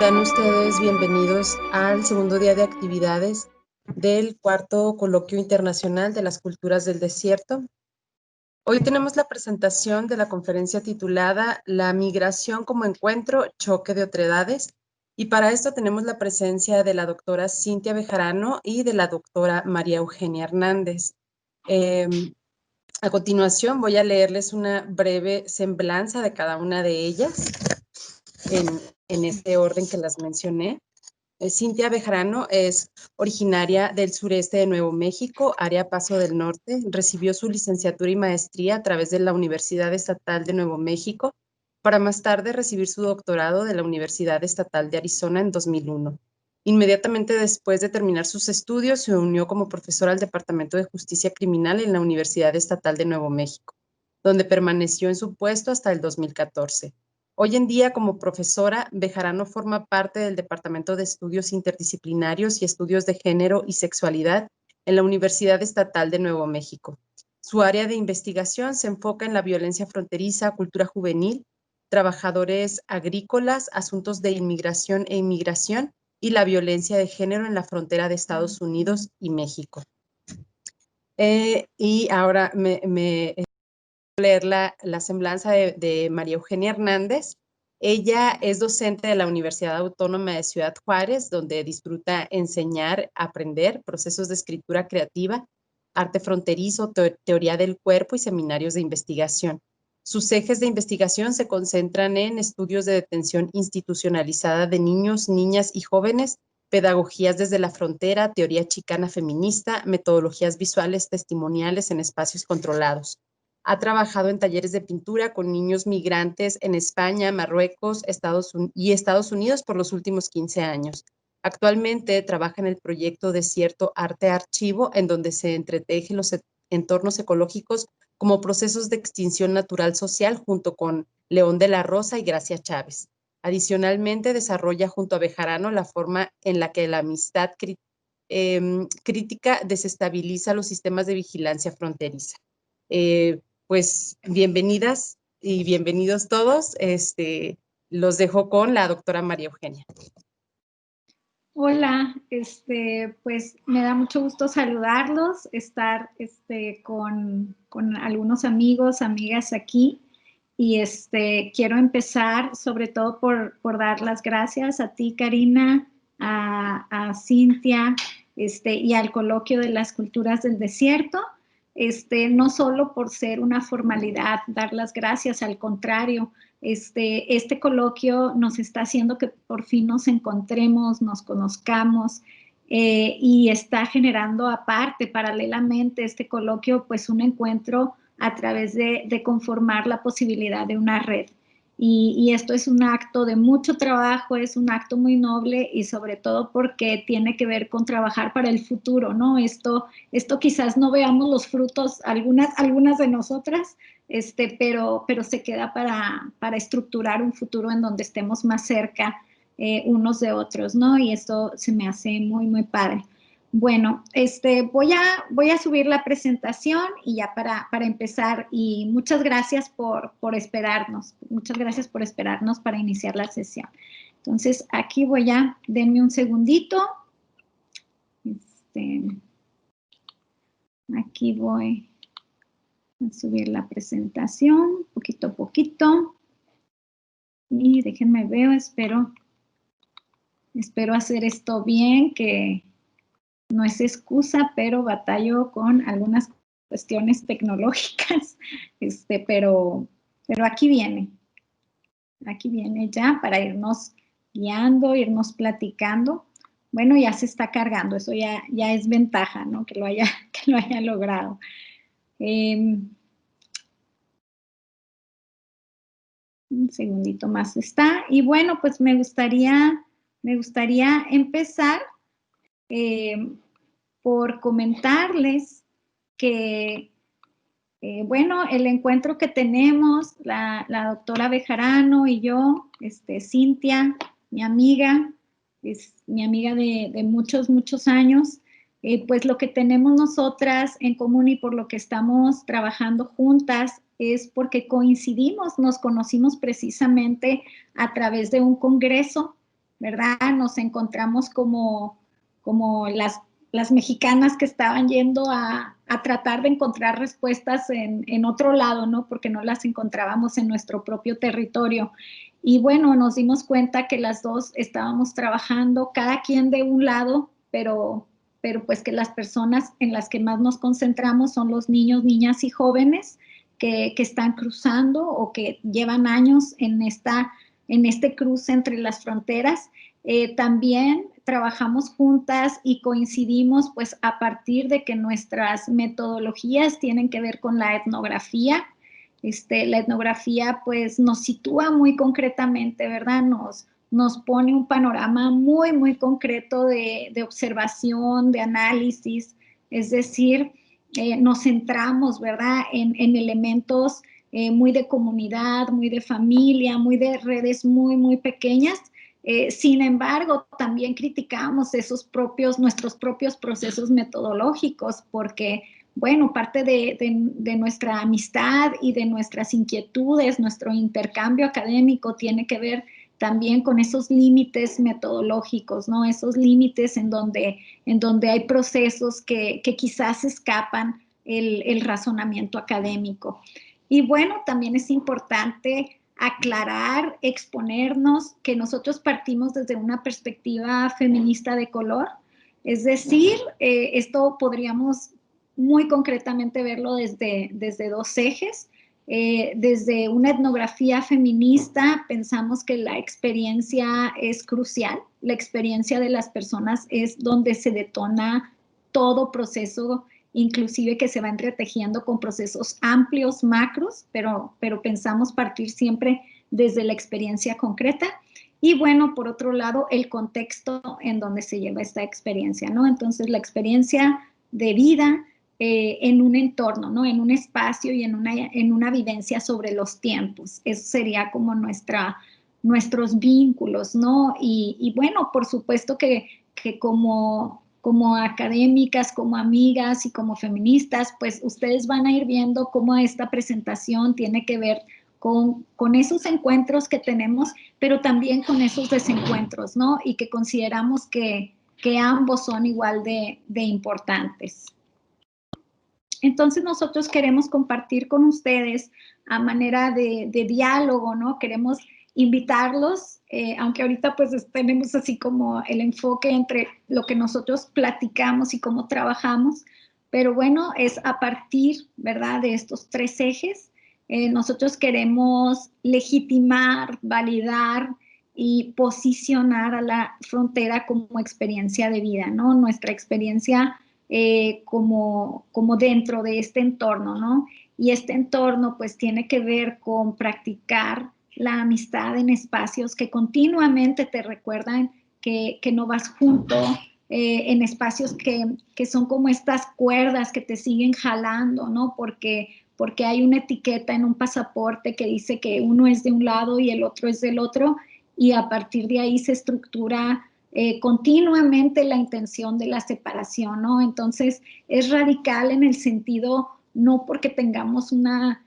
Sean ustedes bienvenidos al segundo día de actividades del cuarto coloquio internacional de las culturas del desierto. Hoy tenemos la presentación de la conferencia titulada La migración como encuentro, choque de otredades, y para esto tenemos la presencia de la doctora Cintia Bejarano y de la doctora María Eugenia Hernández. A continuación voy a leerles una breve semblanza de cada una de ellas en este orden que las mencioné. Cintia Bejarano es originaria del sureste de Nuevo México, área Paso del Norte. Recibió su licenciatura y maestría a través de la Universidad Estatal de Nuevo México, para más tarde recibir su doctorado de la Universidad Estatal de Arizona en 2001. Inmediatamente después de terminar sus estudios, se unió como profesora al Departamento de Justicia Criminal en la Universidad Estatal de Nuevo México, donde permaneció en su puesto hasta el 2014. Hoy en día, como profesora, Bejarano forma parte del Departamento de Estudios Interdisciplinarios y Estudios de Género y Sexualidad en la Universidad Estatal de Nuevo México. Su área de investigación se enfoca en la violencia fronteriza, cultura juvenil, trabajadores agrícolas, asuntos de inmigración e inmigración y la violencia de género en la frontera de Estados Unidos y México. Y ahora leer la semblanza de María Eugenia Hernández. Ella es docente de la Universidad Autónoma de Ciudad Juárez, donde disfruta enseñar, aprender procesos de escritura creativa, arte fronterizo, teoría del cuerpo y seminarios de investigación. Sus ejes de investigación se concentran en estudios de detención institucionalizada de niños, niñas y jóvenes, pedagogías desde la frontera, teoría chicana feminista, metodologías visuales testimoniales en espacios controlados. Ha trabajado en talleres de pintura con niños migrantes en España, Marruecos y Estados Unidos por los últimos 15 años. Actualmente trabaja en el proyecto Desierto Arte Archivo, en donde se entretejen los entornos ecológicos como procesos de extinción natural social junto con León de la Rosa y Gracia Chávez. Adicionalmente, desarrolla junto a Bejarano la forma en la que la amistad crítica desestabiliza los sistemas de vigilancia fronteriza. Pues bienvenidas y bienvenidos todos. Los dejo con la doctora María Eugenia. Hola, pues me da mucho gusto saludarlos, estar con algunos amigos, amigas aquí. Y quiero empezar sobre todo por dar las gracias a ti, Karina, a Cintia, y al coloquio de las culturas del desierto. No solo por ser una formalidad, dar las gracias, al contrario, este coloquio nos está haciendo que por fin nos encontremos, nos conozcamos, y está generando aparte, paralelamente, este coloquio, pues un encuentro a través de conformar la posibilidad de una red. Y esto es un acto de mucho trabajo, es un acto muy noble y sobre todo porque tiene que ver con trabajar para el futuro, ¿no? Esto quizás no veamos los frutos, algunas de nosotras, pero se queda para estructurar un futuro en donde estemos más cerca unos de otros, ¿no? Y esto se me hace muy, muy padre. Bueno, voy a subir la presentación y ya para empezar, y muchas gracias por esperarnos, para iniciar la sesión. Entonces, aquí denme un segundito. Aquí voy a subir la presentación, poquito a poquito. Y déjenme ver, espero hacer esto bien, que no es excusa, pero batallo con algunas cuestiones tecnológicas, pero aquí viene ya para irnos guiando, irnos platicando. Bueno, ya se está cargando, eso ya es ventaja, ¿no? Que lo haya logrado. Un segundito más está. Y bueno, pues me gustaría empezar por comentarles que, bueno, el encuentro que tenemos, la doctora Bejarano y yo, Cintia, mi amiga, es mi amiga de muchos, muchos años, pues lo que tenemos nosotras en común y por lo que estamos trabajando juntas es porque coincidimos, nos conocimos precisamente a través de un congreso, ¿verdad? Nos encontramos como las mexicanas que estaban yendo a tratar de encontrar respuestas en otro lado, ¿no? Porque no las encontrábamos en nuestro propio territorio. Y bueno, nos dimos cuenta que las dos estábamos trabajando, cada quien de un lado, pero pues que las personas en las que más nos concentramos son los niños, niñas y jóvenes que están cruzando o que llevan años en este cruce entre las fronteras. También trabajamos juntas y coincidimos pues a partir de que nuestras metodologías tienen que ver con la etnografía. La etnografía pues nos sitúa muy concretamente, ¿verdad? Nos pone un panorama muy, muy concreto de observación, de análisis, es decir, nos centramos, ¿verdad?, en elementos muy de comunidad, muy de familia, muy de redes muy, muy pequeñas. Sin embargo, también criticamos nuestros propios procesos metodológicos, porque, bueno, parte de nuestra amistad y de nuestras inquietudes, nuestro intercambio académico tiene que ver también con esos límites metodológicos, ¿no? Esos límites en donde hay procesos que quizás escapan el razonamiento académico. Y bueno, también es importante aclarar, exponernos que nosotros partimos desde una perspectiva feminista de color, es decir, esto podríamos muy concretamente verlo desde dos ejes. Desde una etnografía feminista pensamos que la experiencia es crucial, la experiencia de las personas es donde se detona todo proceso, inclusive que se va entretejiendo con procesos amplios, macros, pero pensamos partir siempre desde la experiencia concreta. Y bueno, por otro lado, el contexto en donde se lleva esta experiencia, ¿no? Entonces, la experiencia de vida en un entorno, ¿no? En un espacio y en una vivencia sobre los tiempos. Eso sería como nuestros vínculos, ¿no? Y bueno, por supuesto que como académicas, como amigas y como feministas, pues ustedes van a ir viendo cómo esta presentación tiene que ver con esos encuentros que tenemos, pero también con esos desencuentros, ¿no? Y que consideramos que ambos son igual de importantes. Entonces nosotros queremos compartir con ustedes a manera de diálogo, ¿no? Queremos invitarlos, aunque ahorita pues tenemos así como el enfoque entre lo que nosotros platicamos y cómo trabajamos, pero bueno, es a partir, ¿verdad?, de estos tres ejes. Nosotros queremos legitimar, validar y posicionar a la frontera como experiencia de vida, ¿no? Nuestra experiencia como dentro de este entorno, ¿no? Y este entorno pues tiene que ver con practicar la amistad en espacios que continuamente te recuerdan que no vas junto, en espacios que son como estas cuerdas que te siguen jalando, ¿no? Porque hay una etiqueta en un pasaporte que dice que uno es de un lado y el otro es del otro, y a partir de ahí se estructura continuamente la intención de la separación, ¿no? Entonces, es radical en el sentido, no porque tengamos una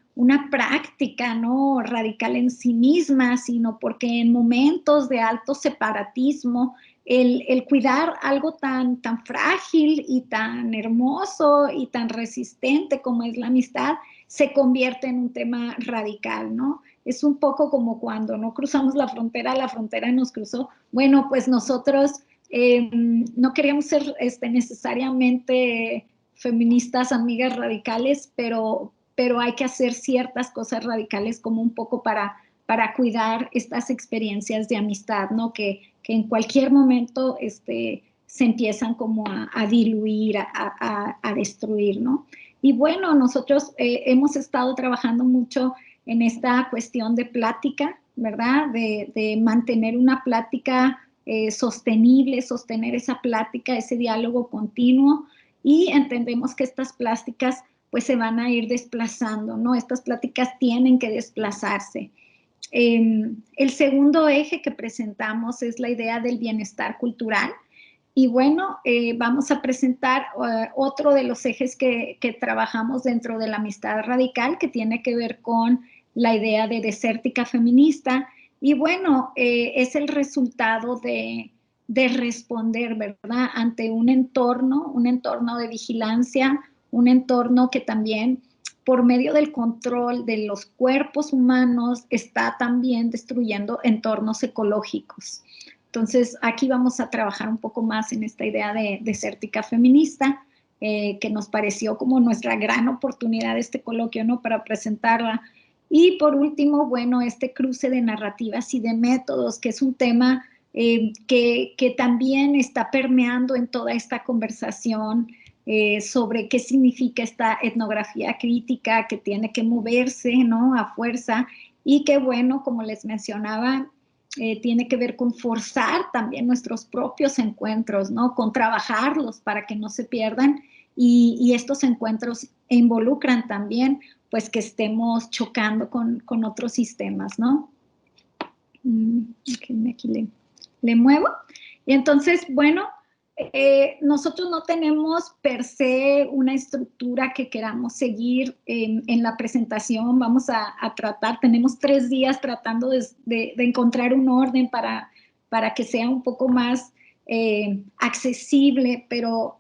práctica, ¿no?, radical en sí misma, sino porque en momentos de alto separatismo, el cuidar algo tan frágil y tan hermoso y tan resistente como es la amistad, se convierte en un tema radical, ¿no? Es un poco como cuando no cruzamos la frontera nos cruzó. Bueno, pues nosotros no queríamos ser necesariamente feministas, amigas radicales, pero hay que hacer ciertas cosas radicales como un poco para cuidar estas experiencias de amistad, ¿no? Que en cualquier momento se empiezan como a diluir, a destruir, ¿no? Y bueno, nosotros hemos estado trabajando mucho en esta cuestión de plática, ¿verdad? De mantener una plática sostenible, sostener esa plática, ese diálogo continuo, y entendemos que estas plásticas pues se van a ir desplazando, ¿no? Estas pláticas tienen que desplazarse. El segundo eje que presentamos es la idea del bienestar cultural. Y bueno, vamos a presentar otro de los ejes que trabajamos dentro de la amistad radical, que tiene que ver con la idea de desértica feminista. Y bueno, es el resultado de responder, ¿verdad?, ante un entorno de vigilancia, un entorno que también, por medio del control de los cuerpos humanos, está también destruyendo entornos ecológicos. Entonces, aquí vamos a trabajar un poco más en esta idea de desértica feminista, que nos pareció como nuestra gran oportunidad de este coloquio, ¿no?, para presentarla. Y por último, bueno, este cruce de narrativas y de métodos, que es un tema que también está permeando en toda esta conversación sobre qué significa esta etnografía crítica que tiene que moverse, ¿no?, a fuerza, y que, bueno, como les mencionaba, tiene que ver con forzar también nuestros propios encuentros, ¿no?, con trabajarlos para que no se pierdan, y estos encuentros involucran también pues que estemos chocando con otros sistemas, ¿no? Aquí le muevo. Y entonces, bueno, nosotros no tenemos per se una estructura que queramos seguir en la presentación. Vamos a tratar, tenemos 3 días tratando de encontrar un orden para que sea un poco más accesible, pero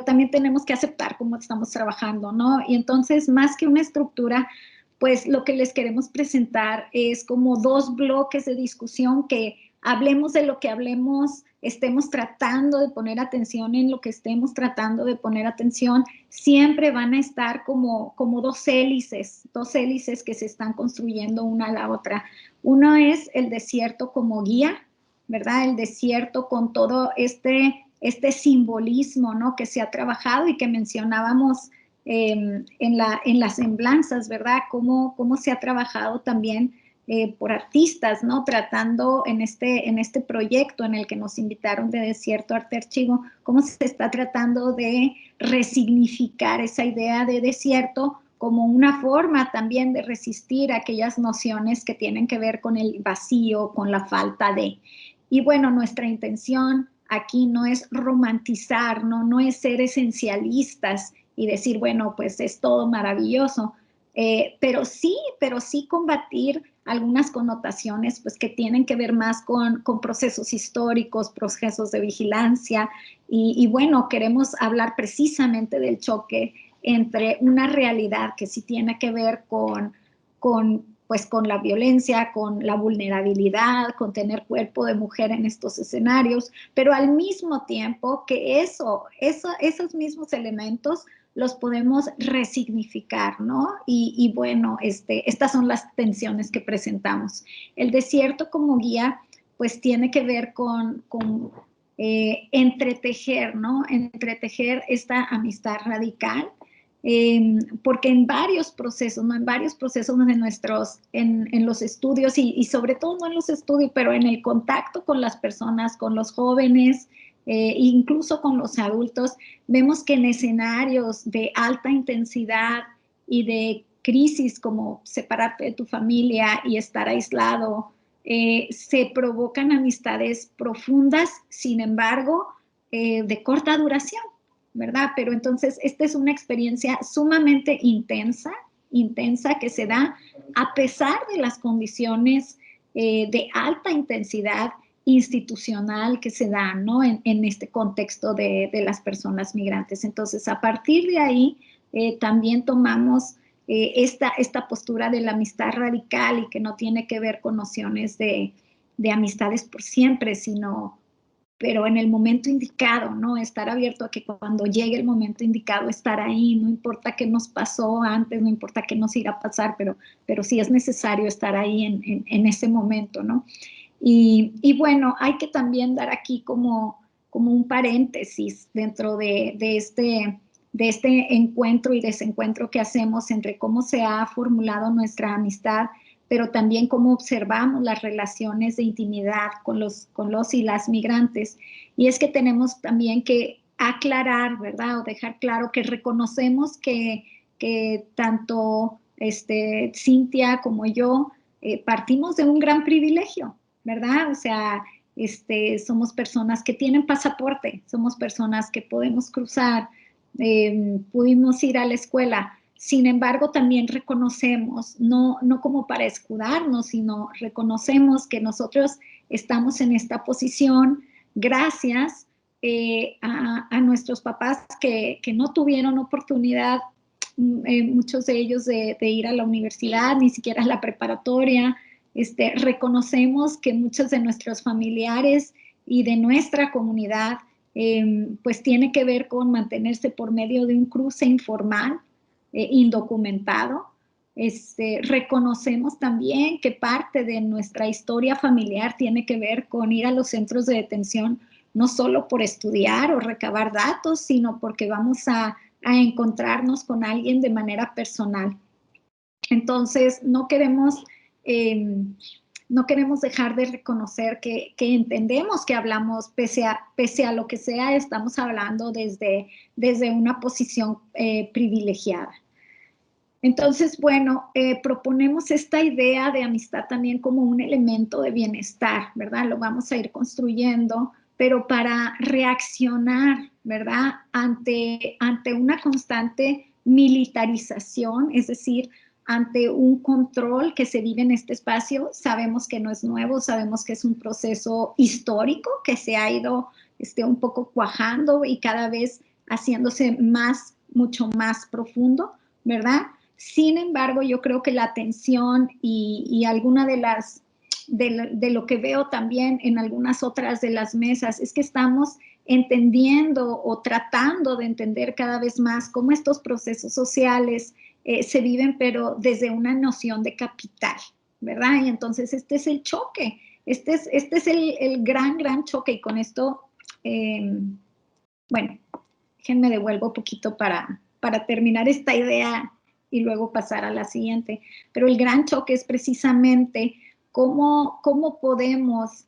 también tenemos que aceptar cómo estamos trabajando, ¿no? Y entonces, más que una estructura, pues lo que les queremos presentar es como 2 bloques de discusión, que hablemos de lo que hablemos, estemos tratando de poner atención en lo que estemos tratando de poner atención, siempre van a estar como 2 hélices que se están construyendo una a la otra. Uno es el desierto como guía, ¿verdad? El desierto con todo este simbolismo, ¿no?, que se ha trabajado y que mencionábamos en las semblanzas, ¿verdad? Cómo se ha trabajado también por artistas, ¿no?, tratando en este proyecto en el que nos invitaron de Desierto Arte Archivo, cómo se está tratando de resignificar esa idea de desierto como una forma también de resistir aquellas nociones que tienen que ver con el vacío, con la falta de. Y bueno, nuestra intención aquí no es romantizar, no es ser esencialistas y decir, bueno, pues es todo maravilloso, pero sí combatir algunas connotaciones pues que tienen que ver más con procesos históricos, procesos de vigilancia, y bueno, queremos hablar precisamente del choque entre una realidad que sí tiene que ver con la violencia, con la vulnerabilidad, con tener cuerpo de mujer en estos escenarios, pero al mismo tiempo que esos mismos elementos los podemos resignificar, ¿no? Y bueno, estas son las tensiones que presentamos. El desierto como guía, pues tiene que ver con entretejer, ¿no? Entretejer esta amistad radical, porque en varios procesos, ¿no?, en varios procesos de en los estudios y sobre todo no en los estudios, pero en el contacto con las personas, con los jóvenes, incluso con los adultos, vemos que en escenarios de alta intensidad y de crisis como separarte de tu familia y estar aislado, se provocan amistades profundas, sin embargo, de corta duración, ¿verdad? Pero entonces esta es una experiencia sumamente intensa que se da a pesar de las condiciones de alta intensidad institucional que se dan, ¿no?, en este contexto de las personas migrantes. Entonces, a partir de ahí, también tomamos esta postura de la amistad radical, y que no tiene que ver con nociones de amistades por siempre, pero en el momento indicado, ¿no? Estar abierto a que cuando llegue el momento indicado, estar ahí, no importa qué nos pasó antes, no importa qué nos irá a pasar, pero sí es necesario estar ahí en ese momento, ¿no? Y bueno, hay que también dar aquí como un paréntesis dentro de este encuentro y desencuentro que hacemos entre cómo se ha formulado nuestra amistad, pero también cómo observamos las relaciones de intimidad con los y las migrantes. Y es que tenemos también que aclarar, ¿verdad? O dejar claro que reconocemos que tanto Cintia como yo partimos de un gran privilegio, ¿verdad? O sea, somos personas que tienen pasaporte, somos personas que podemos cruzar, pudimos ir a la escuela. Sin embargo, también reconocemos, no como para escudarnos, sino reconocemos que nosotros estamos en esta posición gracias a nuestros papás que no tuvieron oportunidad, muchos de ellos de ir a la universidad, ni siquiera a la preparatoria. Reconocemos que muchos de nuestros familiares y de nuestra comunidad pues tiene que ver con mantenerse por medio de un cruce informal, indocumentado. Reconocemos también que parte de nuestra historia familiar tiene que ver con ir a los centros de detención, no solo por estudiar o recabar datos, sino porque vamos a encontrarnos con alguien de manera personal. Entonces, no queremos dejar de reconocer que entendemos que hablamos, pese a lo que sea, estamos hablando desde una posición privilegiada. Entonces, bueno, proponemos esta idea de amistad también como un elemento de bienestar, ¿verdad? Lo vamos a ir construyendo, pero para reaccionar, ¿verdad? Ante una constante militarización, es decir, ante un control que se vive en este espacio. Sabemos que no es nuevo, sabemos que es un proceso histórico que se ha ido un poco cuajando y cada vez haciéndose mucho más profundo, ¿verdad? Sin embargo, yo creo que la atención y alguna de lo que veo también en algunas otras de las mesas es que estamos entendiendo o tratando de entender cada vez más cómo estos procesos sociales se viven, pero desde una noción de capital, ¿verdad? Y entonces este es el choque, este es el gran choque. Y con esto, bueno, déjenme devuelvo un poquito para terminar esta idea y luego pasar a la siguiente. Pero el gran choque es precisamente cómo podemos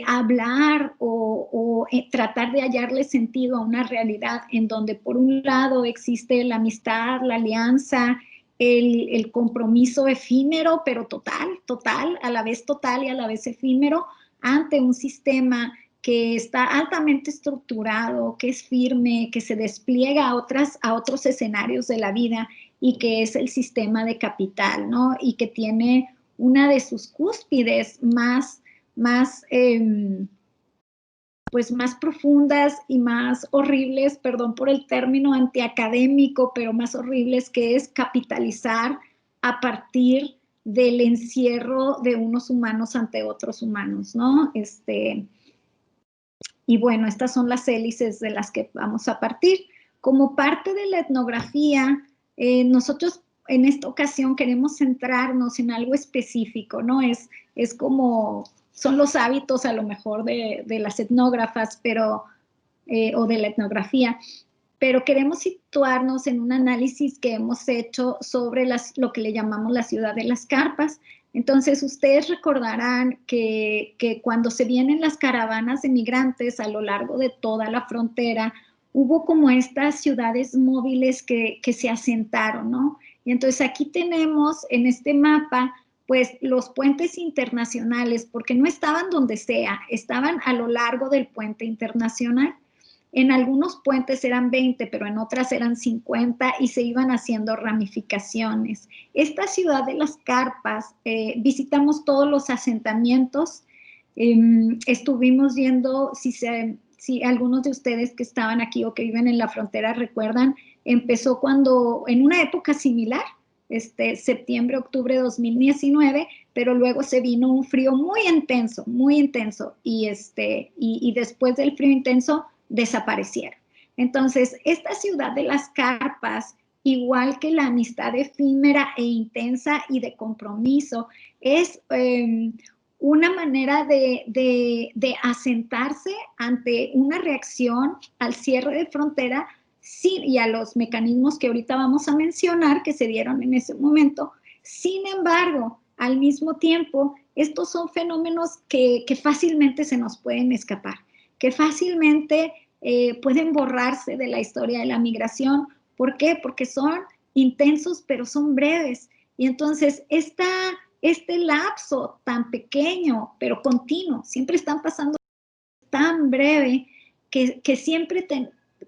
hablar o tratar de hallarle sentido a una realidad en donde por un lado existe la amistad, la alianza, el compromiso efímero, pero total, a la vez total y a la vez efímero, ante un sistema que está altamente estructurado, que es firme, que se despliega a otros escenarios de la vida, y que es el sistema de capital, ¿no? Y que tiene una de sus cúspides más profundas y más horribles, perdón por el término antiacadémico, pero más horribles, que es capitalizar a partir del encierro de unos humanos ante otros humanos, ¿no? Y bueno, estas son las hélices de las que vamos a partir. Como parte de la etnografía, nosotros en esta ocasión queremos centrarnos en algo específico, ¿no? Es como, son los hábitos a lo mejor de las etnógrafas, pero, o de la etnografía, pero queremos situarnos en un análisis que hemos hecho sobre lo que le llamamos la ciudad de las carpas. Entonces, ustedes recordarán que cuando se vienen las caravanas de migrantes a lo largo de toda la frontera, hubo como estas ciudades móviles que se asentaron, ¿no? Y entonces aquí tenemos en este mapa, pues, los puentes internacionales, porque no estaban donde sea, estaban a lo largo del puente internacional. En algunos puentes eran 20, pero en otras eran 50 y se iban haciendo ramificaciones. Esta ciudad de las carpas, visitamos todos los asentamientos, estuvimos viendo, si algunos de ustedes que estaban aquí o que viven en la frontera recuerdan, empezó en una época similar, septiembre, octubre de 2019, pero luego se vino un frío muy intenso, y después del frío intenso desaparecieron. Entonces, esta ciudad de las carpas, igual que la amistad efímera e intensa y de compromiso, es una manera de asentarse ante una reacción al cierre de frontera sí, y a los mecanismos que ahorita vamos a mencionar que se dieron en ese momento. Sin embargo, al mismo tiempo, estos son fenómenos que fácilmente se nos pueden escapar, que fácilmente pueden borrarse de la historia de la migración. ¿Por qué? Porque son intensos, pero son breves. Y entonces, este lapso tan pequeño, pero continuo, siempre están pasando tan breve, que siempre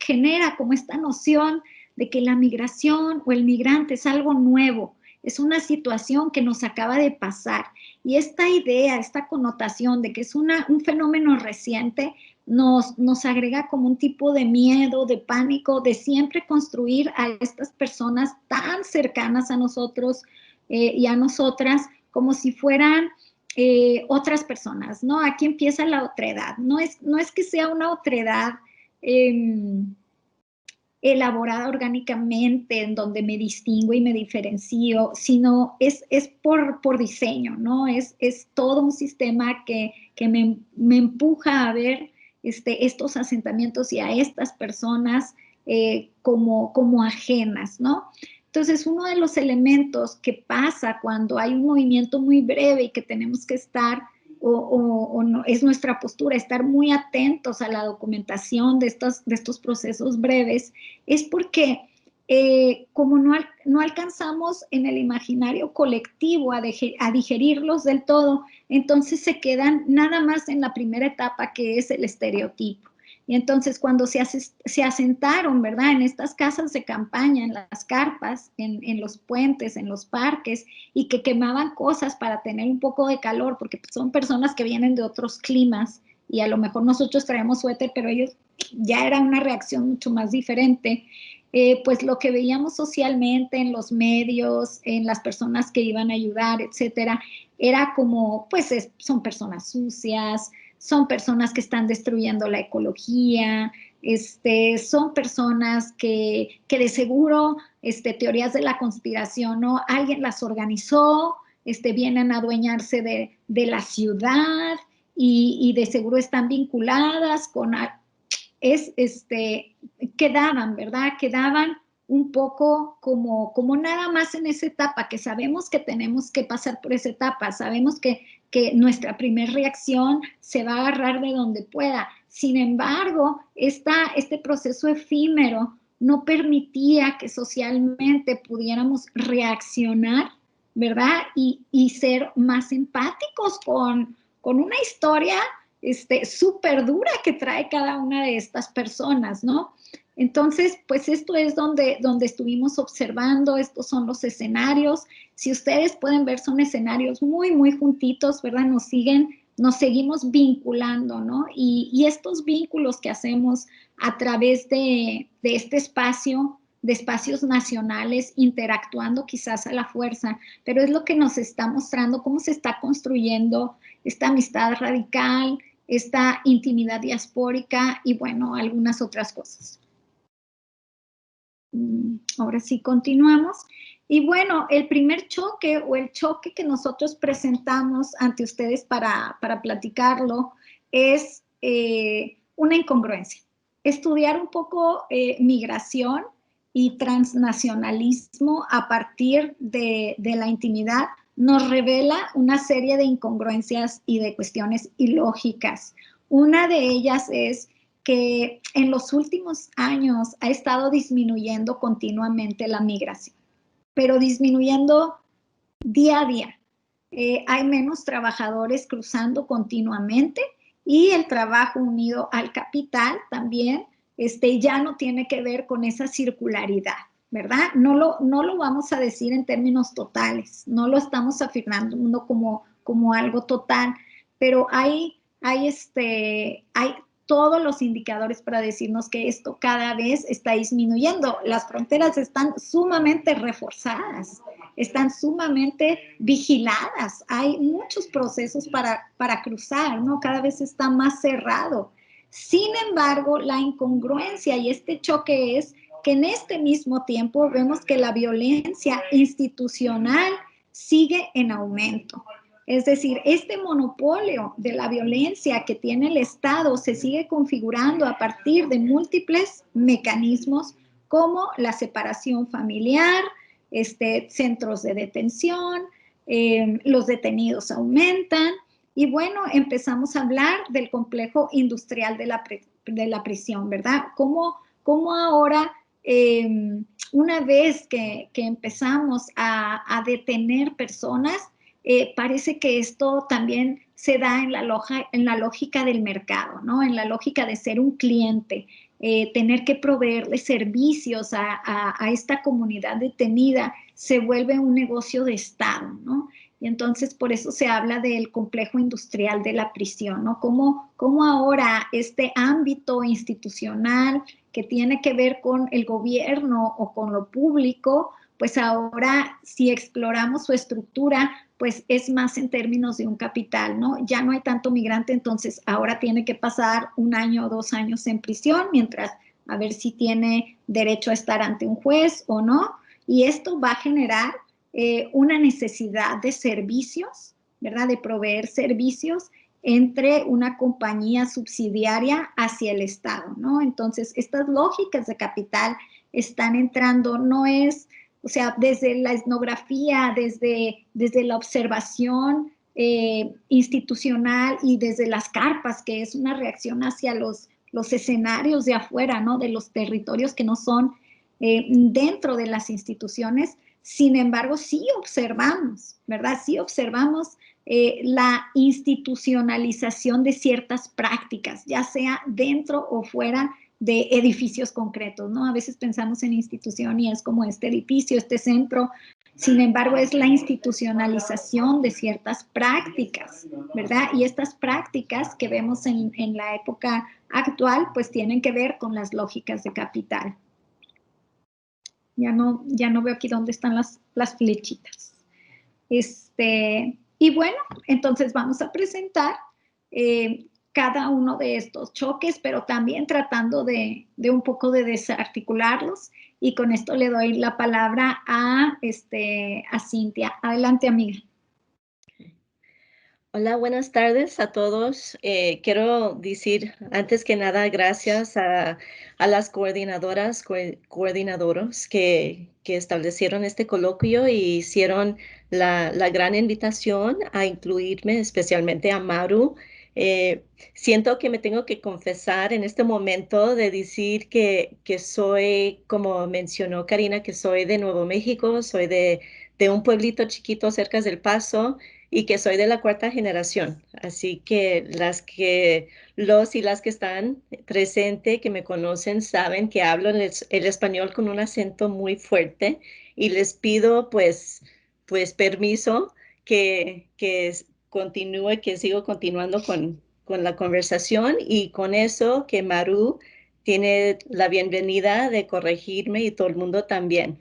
genera como esta noción de que la migración o el migrante es algo nuevo, es una situación que nos acaba de pasar. Y esta idea, esta connotación de que es un fenómeno reciente, nos agrega como un tipo de miedo, de pánico, de siempre construir a estas personas tan cercanas a nosotros y a nosotras como si fueran otras personas, ¿no? Aquí empieza la otredad. No es que sea una otredad elaborada orgánicamente, en donde me distingo y me diferencio, sino es por diseño, ¿no? Es todo un sistema que me empuja a ver estos asentamientos y a estas personas como ajenas, ¿no? Entonces, uno de los elementos que pasa cuando hay un movimiento muy breve y que tenemos que estar o no, es nuestra postura, estar muy atentos a la documentación de estos procesos breves, es porque como no alcanzamos en el imaginario colectivo a digerirlos del todo, entonces se quedan nada más en la primera etapa, que es el estereotipo. Y entonces cuando se asentaron, ¿verdad?, en estas casas de campaña, en las carpas, en los puentes, en los parques, y que quemaban cosas para tener un poco de calor, porque son personas que vienen de otros climas, y a lo mejor nosotros traemos suéter, pero ellos ya era una reacción mucho más diferente. Pues lo que veíamos socialmente en los medios, en las personas que iban a ayudar, etcétera, era como, pues son personas sucias, son personas que están destruyendo la ecología, son personas que de seguro, teorías de la conspiración, ¿no? Alguien las organizó, vienen a adueñarse de la ciudad y de seguro están vinculadas con, quedaban, ¿verdad? Quedaban un poco como nada más en esa etapa, que sabemos que tenemos que pasar por esa etapa, sabemos que nuestra primera reacción se va a agarrar de donde pueda. Sin embargo, este proceso efímero no permitía que socialmente pudiéramos reaccionar, ¿verdad? Y ser más empáticos con una historia súper dura que trae cada una de estas personas, ¿no? Entonces, pues esto es donde estuvimos observando, estos son los escenarios. Si ustedes pueden ver, son escenarios muy, muy juntitos, ¿verdad? Nos seguimos vinculando, ¿no? Y estos vínculos que hacemos a través de este espacio, de espacios nacionales, interactuando quizás a la fuerza, pero es lo que nos está mostrando cómo se está construyendo esta amistad radical, esta intimidad diaspórica y, bueno, algunas otras cosas. Ahora sí, continuamos. Y bueno, el primer choque o el choque que nosotros presentamos ante ustedes para platicarlo es una incongruencia. Estudiar un poco migración y transnacionalismo a partir de la intimidad nos revela una serie de incongruencias y de cuestiones ilógicas. Una de ellas es que en los últimos años ha estado disminuyendo continuamente la migración, pero disminuyendo día a día. Hay menos trabajadores cruzando continuamente y el trabajo unido al capital también ya no tiene que ver con esa circularidad, ¿verdad? No lo vamos a decir en términos totales, no lo estamos afirmando como algo total, pero hay todos los indicadores para decirnos que esto cada vez está disminuyendo. Las fronteras están sumamente reforzadas, están sumamente vigiladas. Hay muchos procesos para cruzar, ¿no? Cada vez está más cerrado. Sin embargo, la incongruencia y este choque es que en este mismo tiempo vemos que la violencia institucional sigue en aumento. Es decir, este monopolio de la violencia que tiene el Estado se sigue configurando a partir de múltiples mecanismos como la separación familiar, centros de detención, los detenidos aumentan, y bueno, empezamos a hablar del complejo industrial de la prisión, ¿verdad? ¿Cómo ahora, una vez que empezamos a detener personas, parece que esto también se da en la lógica del mercado, ¿no? En la lógica de ser un cliente, tener que proveerle servicios a esta comunidad detenida, se vuelve un negocio de Estado, ¿no? Y entonces por eso se habla del complejo industrial de la prisión, ¿no? Cómo ahora este ámbito institucional que tiene que ver con el gobierno o con lo público, pues ahora si exploramos su estructura, pues es más en términos de un capital, ¿no? Ya no hay tanto migrante, entonces ahora tiene que pasar 1 año o 2 años en prisión, mientras a ver si tiene derecho a estar ante un juez o no, y esto va a generar una necesidad de servicios, ¿verdad? De proveer servicios entre una compañía subsidiaria hacia el Estado, ¿no? Entonces, estas lógicas de capital están entrando, no es, o sea, desde la etnografía, desde la observación institucional y desde las carpas, que es una reacción hacia los escenarios de afuera, ¿no? De los territorios que no son dentro de las instituciones. Sin embargo, sí observamos, ¿verdad? Sí observamos la institucionalización de ciertas prácticas, ya sea dentro o fuera de edificios concretos, ¿no? A veces pensamos en institución y es como este edificio, este centro. Sin embargo, es la institucionalización de ciertas prácticas, ¿verdad? Y estas prácticas que vemos en la época actual, pues tienen que ver con las lógicas de capital. Ya no veo aquí dónde están las flechitas. Y bueno, entonces vamos a presentar cada uno de estos choques, pero también tratando de un poco de desarticularlos. Y con esto le doy la palabra a Cintia. Adelante, amiga. Hola, buenas tardes a todos. Quiero decir, antes que nada, gracias a las coordinadoras, coordinadores que establecieron este coloquio y hicieron la gran invitación a incluirme, especialmente a Maru. Siento que me tengo que confesar en este momento de decir que soy, como mencionó Karina, que soy de Nuevo México, soy de un pueblito chiquito cerca del Paso y que soy de la 4ª generación. Así que los y las que están presentes, que me conocen, saben que hablo el español con un acento muy fuerte y les pido pues permiso que continúe, que sigo continuando con la conversación y con eso que Maru tiene la bienvenida de corregirme y todo el mundo también.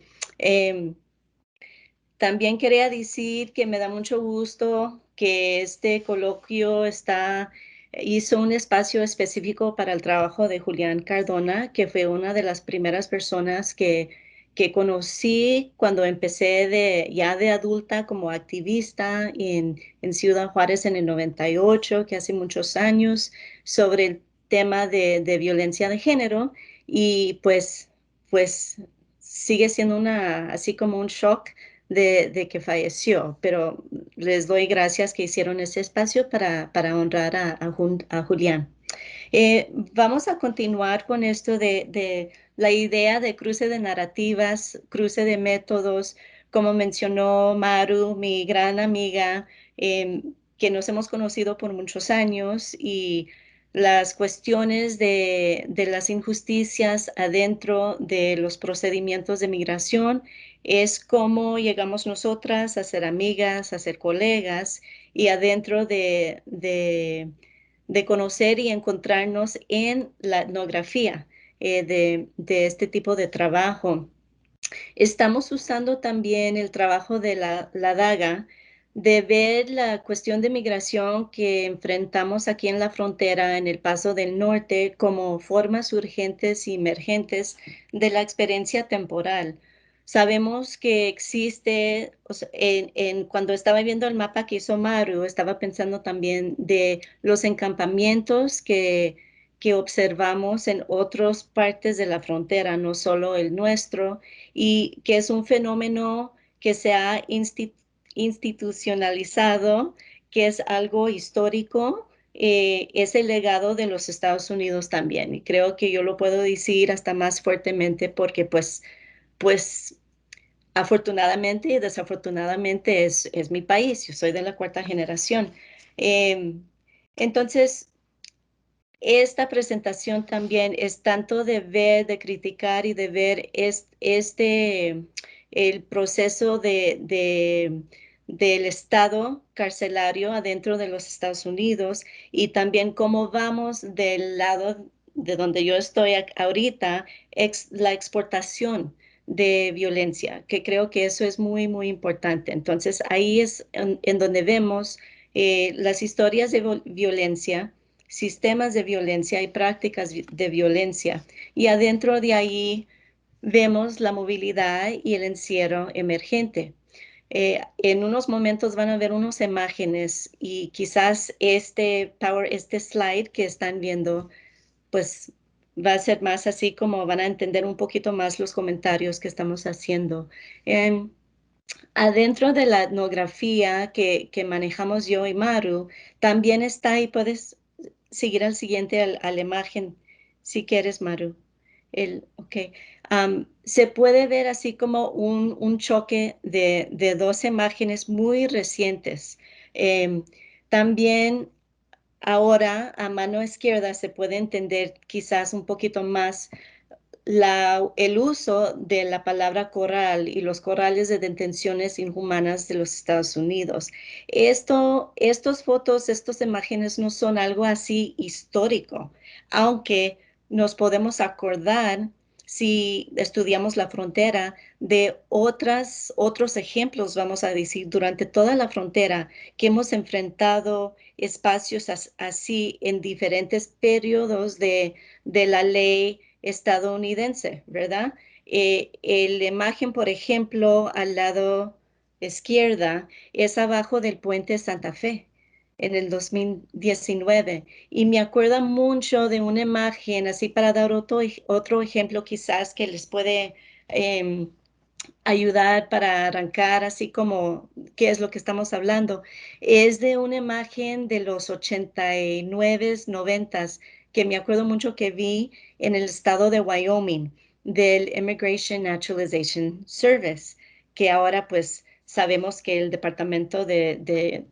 También quería decir que me da mucho gusto que este coloquio hizo un espacio específico para el trabajo de Julián Cardona, que fue una de las primeras personas que conocí cuando empecé ya de adulta como activista en Ciudad Juárez en el 98, que hace muchos años, sobre el tema de violencia de género. Y pues sigue siendo así como un shock de que falleció, pero les doy gracias que hicieron ese espacio para honrar a Julián. Vamos a continuar con esto de la idea de cruce de narrativas, cruce de métodos, como mencionó Maru, mi gran amiga, que nos hemos conocido por muchos años, y las cuestiones de las injusticias adentro de los procedimientos de migración es cómo llegamos nosotras a ser amigas, a ser colegas, y adentro de conocer y encontrarnos en la etnografía de este tipo de trabajo. Estamos usando también el trabajo de la DAGA, de ver la cuestión de migración que enfrentamos aquí en la frontera, en el Paso del Norte, como formas urgentes y emergentes de la experiencia temporal. Sabemos que existe, o sea, cuando estaba viendo el mapa que hizo Maru, estaba pensando también de los encampamientos que que observamos en otras partes de la frontera, no solo el nuestro, y que es un fenómeno que se ha institucionalizado, que es algo histórico, es el legado de los Estados Unidos también. Y creo que yo lo puedo decir hasta más fuertemente porque pues afortunadamente y desafortunadamente es mi país. Yo soy de la cuarta generación. Eh, entonces, esta presentación también es tanto de ver, de criticar y de ver el proceso del Estado carcelario adentro de los Estados Unidos y también cómo vamos del lado de donde yo estoy ahorita, la exportación de violencia, que creo que eso es muy, muy importante. Entonces, ahí es en donde vemos las historias de violencia, sistemas de violencia y prácticas de violencia. Y adentro de ahí vemos la movilidad y el encierro emergente. En unos momentos van a ver unas imágenes y quizás este slide que están viendo, pues va a ser más así como van a entender un poquito más los comentarios que estamos haciendo. Eh, Adentro de la etnografía que manejamos yo y Maru, también está ahí, puedes seguir al siguiente, a la imagen, si quieres, Maru. Ok. Se puede ver así como un choque de dos imágenes muy recientes. Em, También ahora a mano izquierda se puede entender quizás un poquito más el uso de la palabra corral y los corrales de detenciones inhumanas de los Estados Unidos. Estos fotos, estas imágenes no son algo así histórico, aunque nos podemos acordar si estudiamos la frontera de otros ejemplos, vamos a decir, durante toda la frontera que hemos enfrentado espacios así en diferentes periodos de la ley estadounidense, ¿verdad? La imagen, por ejemplo, al lado izquierda es abajo del puente Santa Fe en el 2019 y me acuerda mucho de una imagen, así para dar otro ejemplo quizás que les puede eh, ayudar para arrancar, así como qué es lo que estamos hablando. Es de una imagen de los 89, 90, que me acuerdo mucho que vi en el estado de Wyoming, del Immigration Naturalization Service, que ahora pues sabemos que el Departamento de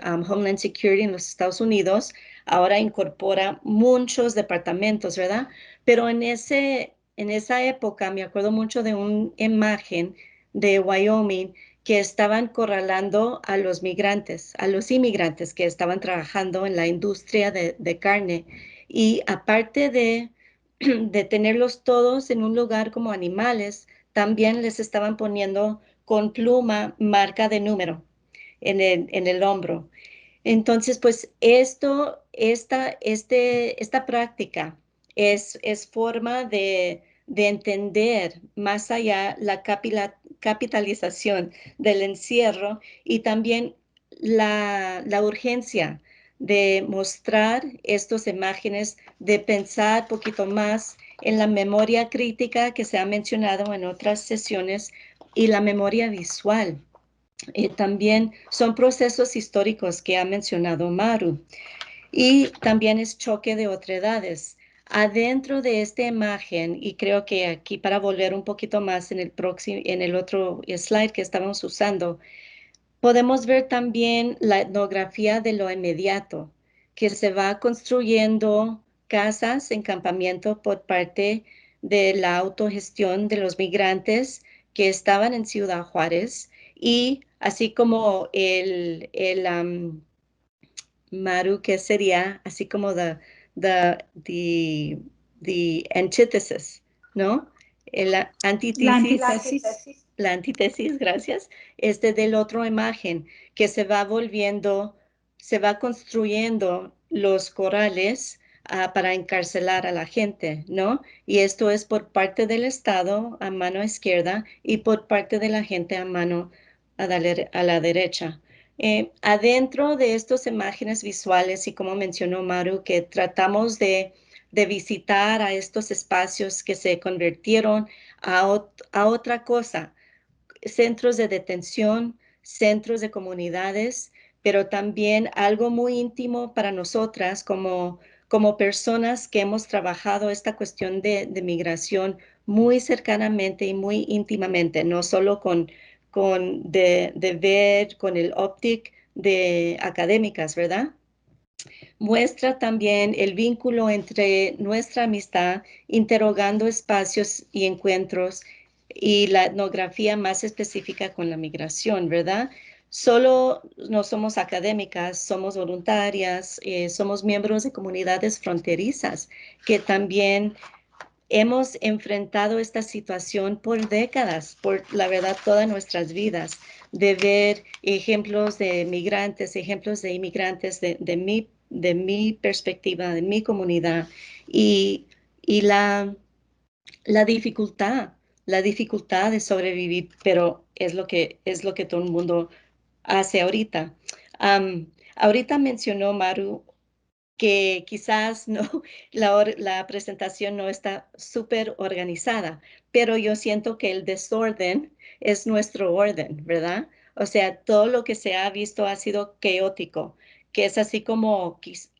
Homeland Security en los Estados Unidos ahora incorpora muchos departamentos, ¿verdad? Pero en esa época me acuerdo mucho de una imagen de Wyoming que estaban corralando a los migrantes, a los inmigrantes que estaban trabajando en la industria de carne. Y aparte de tenerlos todos en un lugar como animales, también les estaban poniendo con pluma marca de número en el hombro. Entonces, pues esta práctica es forma de entender más allá la capitalización del encierro y también la urgencia de mostrar estas imágenes, de pensar poquito más en la memoria crítica que se ha mencionado en otras sesiones y la memoria visual. También son procesos históricos que ha mencionado Maru y también es choque de otredades. Adentro de esta imagen, y creo que aquí para volver un poquito más en el otro slide que estábamos usando, podemos ver también la etnografía de lo inmediato, que se va construyendo casas en campamento por parte de la autogestión de los migrantes que estaban en Ciudad Juárez y así como Maru, que sería así como the, the antítesis, ¿no? La La antítesis, antítesis. la antítesis, gracias, del otro imagen que se va construyendo los corrales para encarcelar a la gente, ¿no? Y esto es por parte del Estado a mano izquierda y por parte de la gente a la derecha. Adentro de estas imágenes visuales y como mencionó Maru, que tratamos de de visitar a estos espacios que se convirtieron a otra cosa, centros de detención, centros de comunidades, pero también algo muy íntimo para nosotras como personas que hemos trabajado esta cuestión de migración muy cercanamente y muy íntimamente, no solo de ver con el óptic de académicas, ¿verdad? Muestra también el vínculo entre nuestra amistad, interrogando espacios y encuentros y la etnografía más específica con la migración, ¿verdad? Solo no somos académicas, somos voluntarias, somos miembros de comunidades fronterizas que también hemos enfrentado esta situación por décadas, por la verdad, todas nuestras vidas, de ver ejemplos de migrantes, ejemplos de inmigrantes de mi perspectiva, de mi comunidad, y, y la dificultad de sobrevivir, pero es lo que todo el mundo hace ahorita. Ahorita mencionó Maru que quizás no, la presentación no está súper organizada, pero yo siento que el desorden es nuestro orden, ¿verdad? O sea, todo lo que se ha visto ha sido caótico, que es así como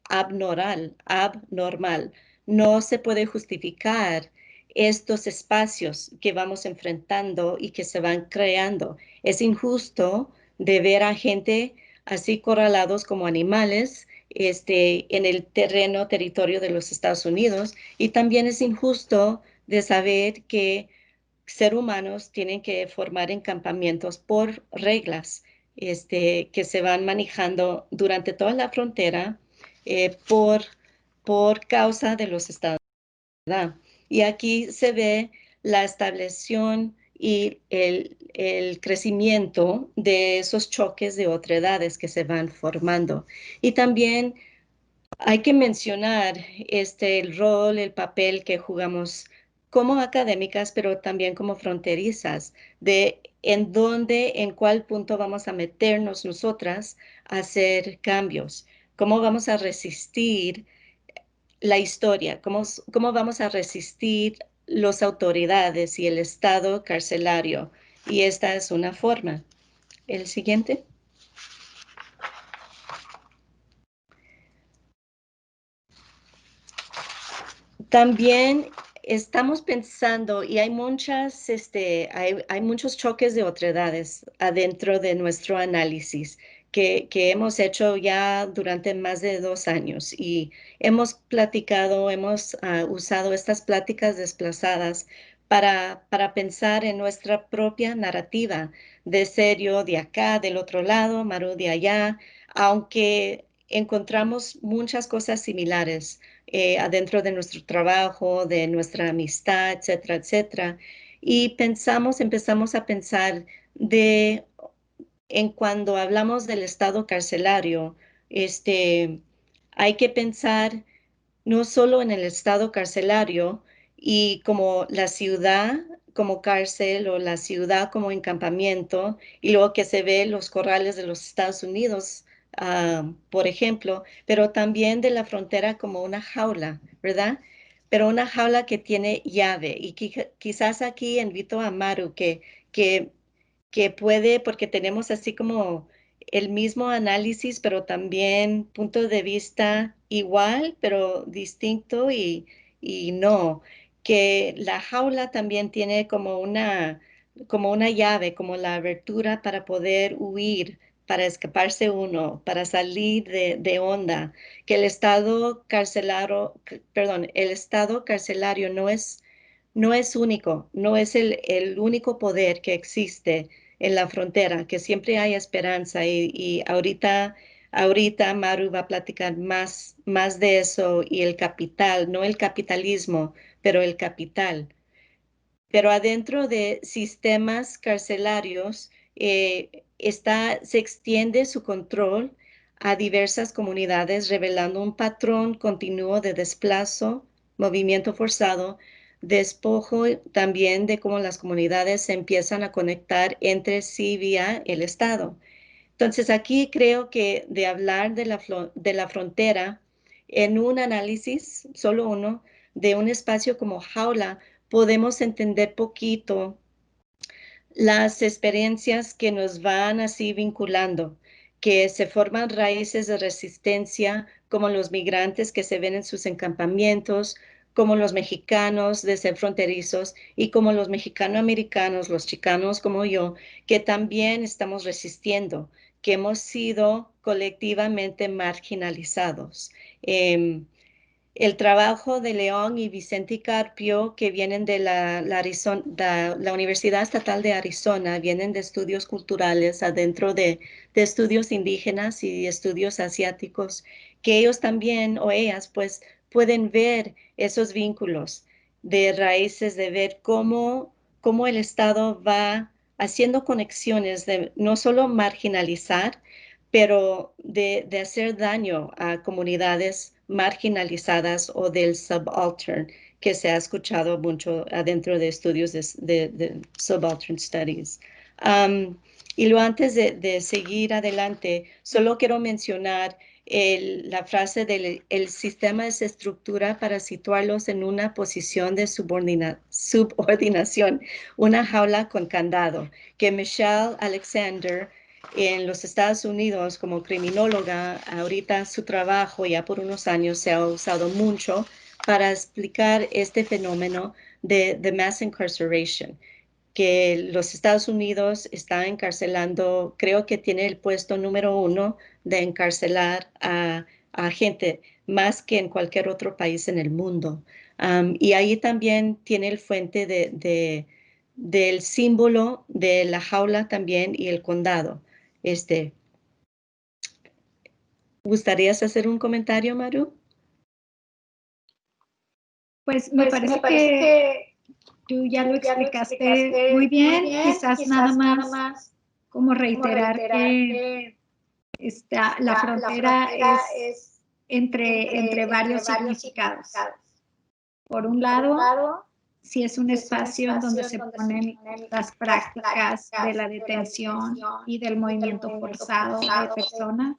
abnormal. No se puede justificar estos espacios que vamos enfrentando y que se van creando. Es injusto de ver a gente así corralados como animales en el territorio de los Estados Unidos. Y también es injusto de saber que seres humanos tienen que formar encampamientos por reglas que se van manejando durante toda la frontera por causa de los estados. ¿Verdad? Y aquí se ve la establección y el crecimiento de esos choques de otredades que se van formando. Y también hay que mencionar el rol, el papel que jugamos como académicas, pero también como fronterizas, de en dónde, en cuál punto vamos a meternos nosotras a hacer cambios, cómo vamos a resistir la historia, cómo vamos a resistir las autoridades y el estado carcelario. Y esta es una forma. El siguiente. También estamos pensando, y hay hay muchos choques de otredades adentro de nuestro análisis que hemos hecho ya durante más de 2 años y hemos platicado, hemos usado estas pláticas desplazadas para pensar en nuestra propia narrativa de ser yo de acá, del otro lado, Maru de allá, aunque encontramos muchas cosas similares adentro de nuestro trabajo, de nuestra amistad, etcétera, etcétera. Y empezamos a pensar en cuando hablamos del estado carcelario, hay que pensar no solo en el estado carcelario y como la ciudad como cárcel o la ciudad como encampamiento y luego que se ve los corrales de los Estados Unidos, por ejemplo, pero también de la frontera como una jaula, ¿verdad? Pero una jaula que tiene llave y quizás aquí invito a Maru que, que puede, porque tenemos así como el mismo análisis, pero también punto de vista igual, pero distinto y no, que la jaula también tiene como una llave, como la abertura para poder huir, para escaparse uno, para salir de onda, que el estado carcelario no es único, no es el único poder que existe en la frontera, que siempre hay esperanza y ahorita Maru va a platicar más de eso y el capital, no el capitalismo, pero el capital. Pero adentro de sistemas carcelarios se extiende su control a diversas comunidades, revelando un patrón continuo de desplazo, movimiento forzado, despojo también de cómo las comunidades se empiezan a conectar entre sí vía el Estado. Entonces aquí creo que de hablar de la frontera en un análisis, solo uno, de un espacio como jaula, podemos entender poquito las experiencias que nos van así vinculando, que se forman raíces de resistencia, como los migrantes que se ven en sus encampamentos, como los mexicanos de ser fronterizos y como los mexicanoamericanos, los chicanos como yo, que también estamos resistiendo, que hemos sido colectivamente marginalizados. El trabajo de León y Vicente Carpio, que vienen de la Universidad Estatal de Arizona, vienen de estudios culturales adentro de estudios indígenas y estudios asiáticos, que ellos también, o ellas, pues, pueden ver esos vínculos de raíces, de ver cómo el Estado va haciendo conexiones de no solo marginalizar, pero de hacer daño a comunidades marginalizadas o del subaltern, que se ha escuchado mucho adentro de estudios de subaltern studies. Y luego antes de seguir adelante, solo quiero mencionar la frase del el sistema se estructura para situarlos en una posición de subordinación, una jaula con candado, que Michelle Alexander en los Estados Unidos como criminóloga, ahorita su trabajo ya por unos años se ha usado mucho para explicar este fenómeno de mass incarceration, que los Estados Unidos está encarcelando, creo que tiene el puesto número 1 de encarcelar a gente más que en cualquier otro país en el mundo. Y ahí también tiene el fuente del símbolo de la jaula también y el condado. ¿Gustarías hacer un comentario, Maru? Pues me parece que tú ya lo explicaste muy bien, quizás nada más como reiterar que la frontera es entre varios significados. Por un lado, sí es un espacio en donde se ponen las prácticas de la detención y del movimiento forzado de personas,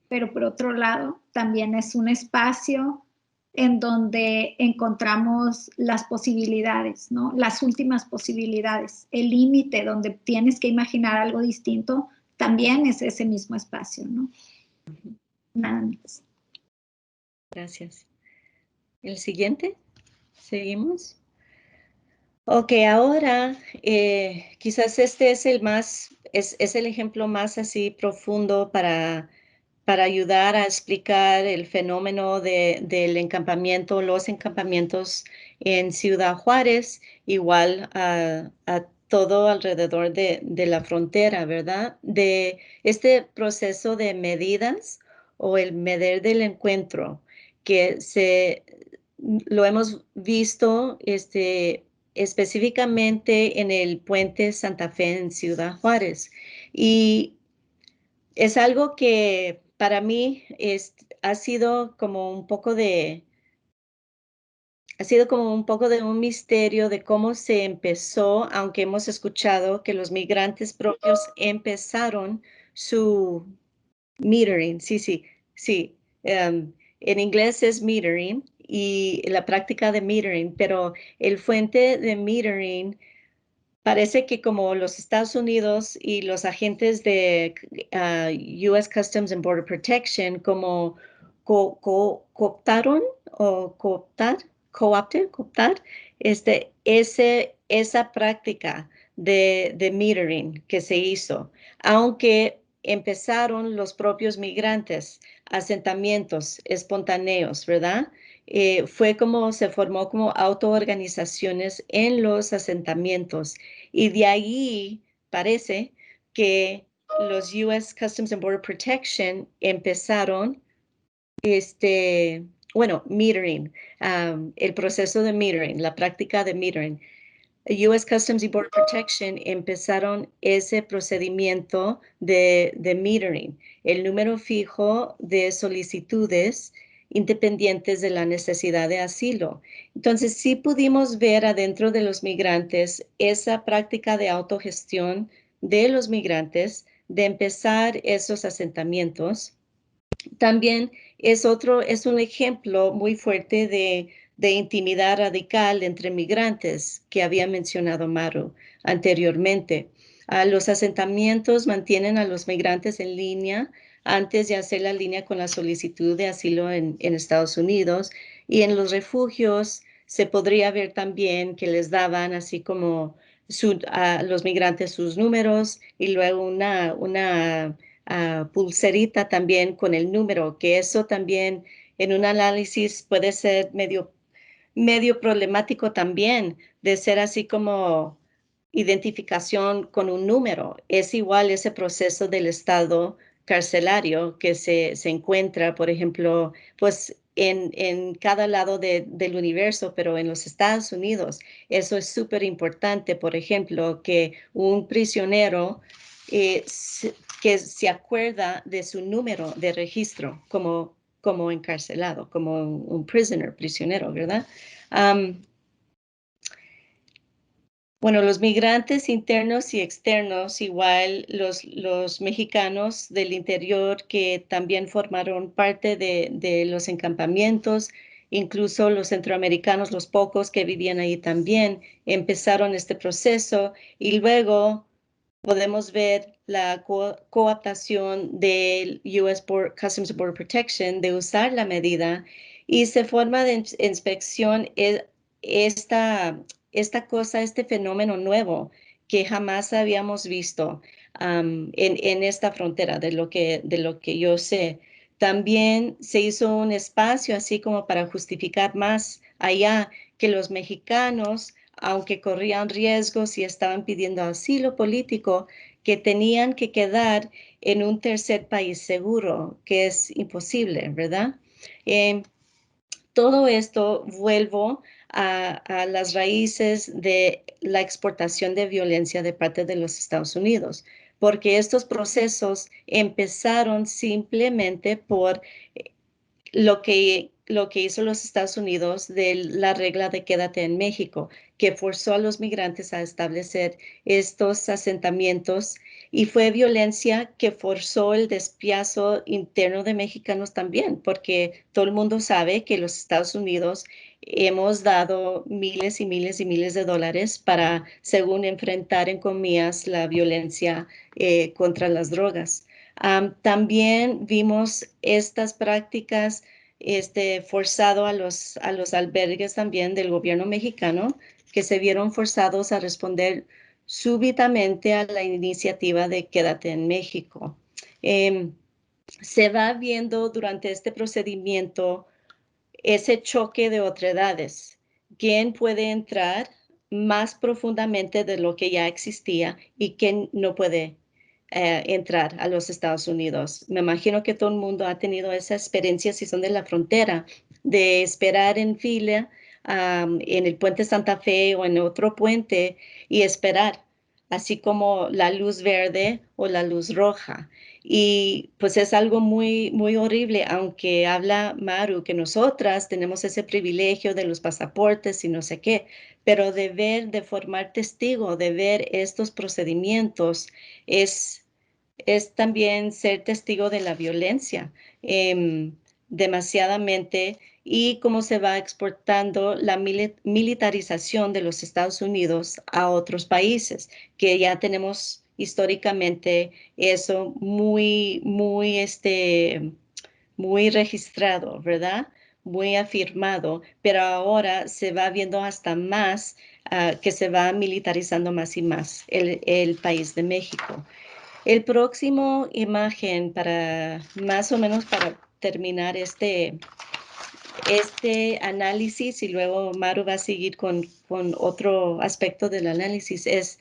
pero por otro lado, también es un espacio en donde encontramos las posibilidades, ¿no? Las últimas posibilidades, el límite donde tienes que imaginar algo distinto, también es ese mismo espacio, ¿no? Nada más. Gracias. ¿El siguiente? ¿Seguimos? Ok, ahora quizás este es es el ejemplo más así profundo para ayudar a explicar el fenómeno del encampamiento, los encampamientos en Ciudad Juárez, igual a todo alrededor de la frontera, ¿verdad? De este proceso de medidas o el medir del encuentro que lo hemos visto específicamente en el puente Santa Fe en Ciudad Juárez. Y es algo que para mí ha sido como un poco de un misterio de cómo se empezó, aunque hemos escuchado que los migrantes propios empezaron su metering, sí. En inglés es metering y la práctica de metering, pero el fuente de metering parece que como los Estados Unidos y los agentes de US Customs and Border Protection como cooptaron o cooptar esa práctica de metering que se hizo, aunque empezaron los propios migrantes, asentamientos espontáneos, ¿verdad? Fue como se formó como autoorganizaciones en los asentamientos y de ahí parece que los US Customs and Border Protection empezaron metering, el proceso de metering, la práctica de metering. US Customs and Border Protection empezaron ese procedimiento de metering, el número fijo de solicitudes independientes de la necesidad de asilo. Entonces, sí pudimos ver adentro de los migrantes esa práctica de autogestión de los migrantes, de empezar esos asentamientos también es un ejemplo muy fuerte de intimidad radical entre migrantes que había mencionado Maru anteriormente. Los asentamientos mantienen a los migrantes en línea antes de hacer la línea con la solicitud de asilo en Estados Unidos, y en los refugios se podría ver también que les daban así como a los migrantes sus números y luego una pulserita también con el número, que eso también en un análisis puede ser medio problemático también, de ser así como identificación con un número. Es igual ese proceso del estado carcelario que se encuentra, por ejemplo, pues en cada lado del universo, pero en los Estados Unidos. Eso es súper importante, por ejemplo, que un prisionero que se acuerda de su número de registro como encarcelado, como un prisionero, ¿verdad? Bueno, los migrantes internos y externos, igual los mexicanos del interior que también formaron parte de los encampamientos, incluso los centroamericanos, los pocos que vivían ahí también, empezaron este proceso, y luego podemos ver la cooptación del US Customs and Border Protection de usar la medida, y se forma de inspección esta este fenómeno nuevo que jamás habíamos visto en esta frontera, de lo que yo sé. También se hizo un espacio así como para justificar más allá que los mexicanos, aunque corrían riesgos y estaban pidiendo asilo político, que tenían que quedar en un tercer país seguro, que es imposible, ¿verdad? Todo esto vuelvo a las raíces de la exportación de violencia de parte de los Estados Unidos, porque estos procesos empezaron simplemente por lo que hizo los Estados Unidos de la regla de quédate en México, que forzó a los migrantes a establecer estos asentamientos, y fue violencia que forzó el despiazo interno de mexicanos también, porque todo el mundo sabe que los Estados Unidos hemos dado miles y miles y miles de dólares para, según enfrentar en comillas, la violencia contra las drogas. También vimos estas prácticas forzado a los albergues también del gobierno mexicano, que se vieron forzados a responder súbitamente a la iniciativa de Quédate en México. Se va viendo durante este procedimiento ese choque de otredades. ¿Quién puede entrar más profundamente de lo que ya existía y quién no puede entrar a los Estados Unidos? Me imagino que todo el mundo ha tenido esa experiencia, si son de la frontera, de esperar en fila en el puente Santa Fe o en otro puente y esperar, así como la luz verde o la luz roja. Y pues es algo muy, muy horrible, aunque habla Maru que nosotras tenemos ese privilegio de los pasaportes y no sé qué, pero de formar testigo, de ver estos procedimientos, es, es también ser testigo de la violencia demasiadamente, y cómo se va exportando la militarización de los Estados Unidos a otros países, que ya tenemos históricamente eso muy registrado, ¿verdad? Muy afirmado, pero ahora se va viendo hasta más que se va militarizando más y más el país de México. El próximo imagen, para más o menos para terminar este análisis, y luego Maru va a seguir con otro aspecto del análisis, es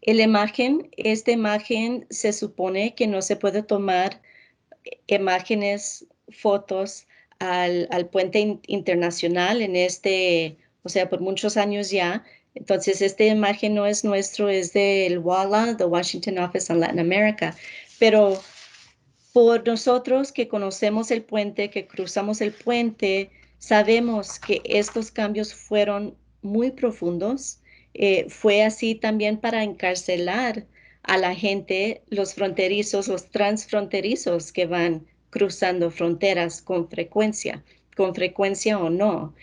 esta imagen se supone que no se puede tomar imágenes, fotos al puente internacional o sea, por muchos años ya. Entonces, esta imagen no es nuestro, es del WALA, the Washington Office on Latin America. Pero por nosotros que conocemos el puente, que cruzamos el puente, sabemos que estos cambios fueron muy profundos. Fue así también para encarcelar a la gente, los fronterizos, los transfronterizos que van cruzando fronteras con frecuencia o no.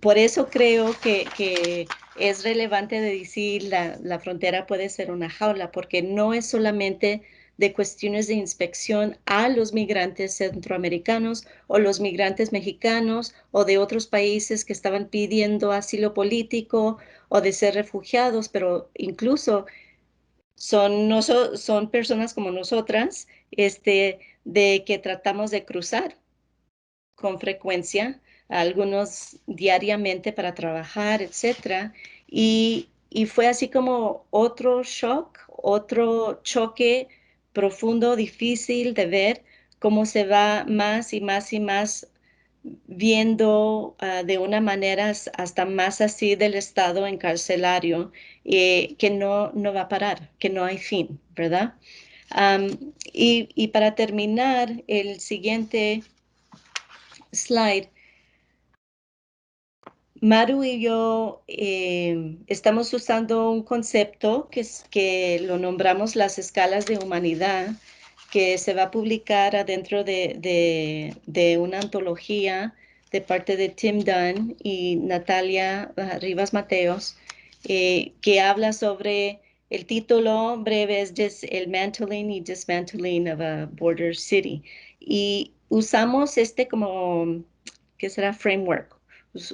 Por eso creo que es relevante de decir la frontera puede ser una jaula, porque no es solamente de cuestiones de inspección a los migrantes centroamericanos o los migrantes mexicanos o de otros países que estaban pidiendo asilo político o de ser refugiados, pero incluso son personas como nosotras, de que tratamos de cruzar con frecuencia, algunos diariamente para trabajar, etcétera. Y fue así como otro shock, otro choque profundo, difícil de ver cómo se va más y más y más viendo de una manera hasta más así del estado encarcelario, que no va a parar, que no hay fin, ¿verdad? Y para terminar, el siguiente slide. Maru y yo estamos usando un concepto que lo nombramos las escalas de humanidad, que se va a publicar adentro de una antología de parte de Tim Dunn y Natalia Rivas Mateos, que habla sobre, el título breve es el Mantling y Dismantling of a Border City. Y usamos como, ¿qué será? Framework.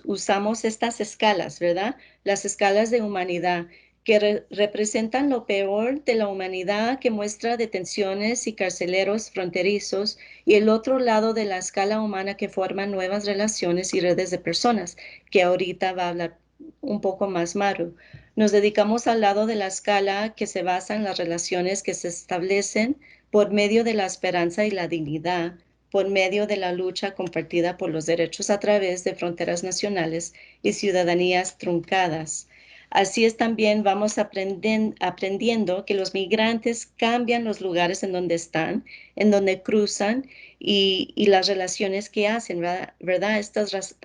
Usamos estas escalas, ¿verdad? Las escalas de humanidad que representan lo peor de la humanidad, que muestra detenciones y carceleros fronterizos, y el otro lado de la escala humana que forma nuevas relaciones y redes de personas, que ahorita va a hablar un poco más Maru. Nos dedicamos al lado de la escala que se basa en las relaciones que se establecen por medio de la esperanza y la dignidad, por medio de la lucha compartida por los derechos a través de fronteras nacionales y ciudadanías truncadas. Así es, también vamos aprendiendo que los migrantes cambian los lugares en donde están, en donde cruzan y las relaciones que hacen, ¿verdad? Estas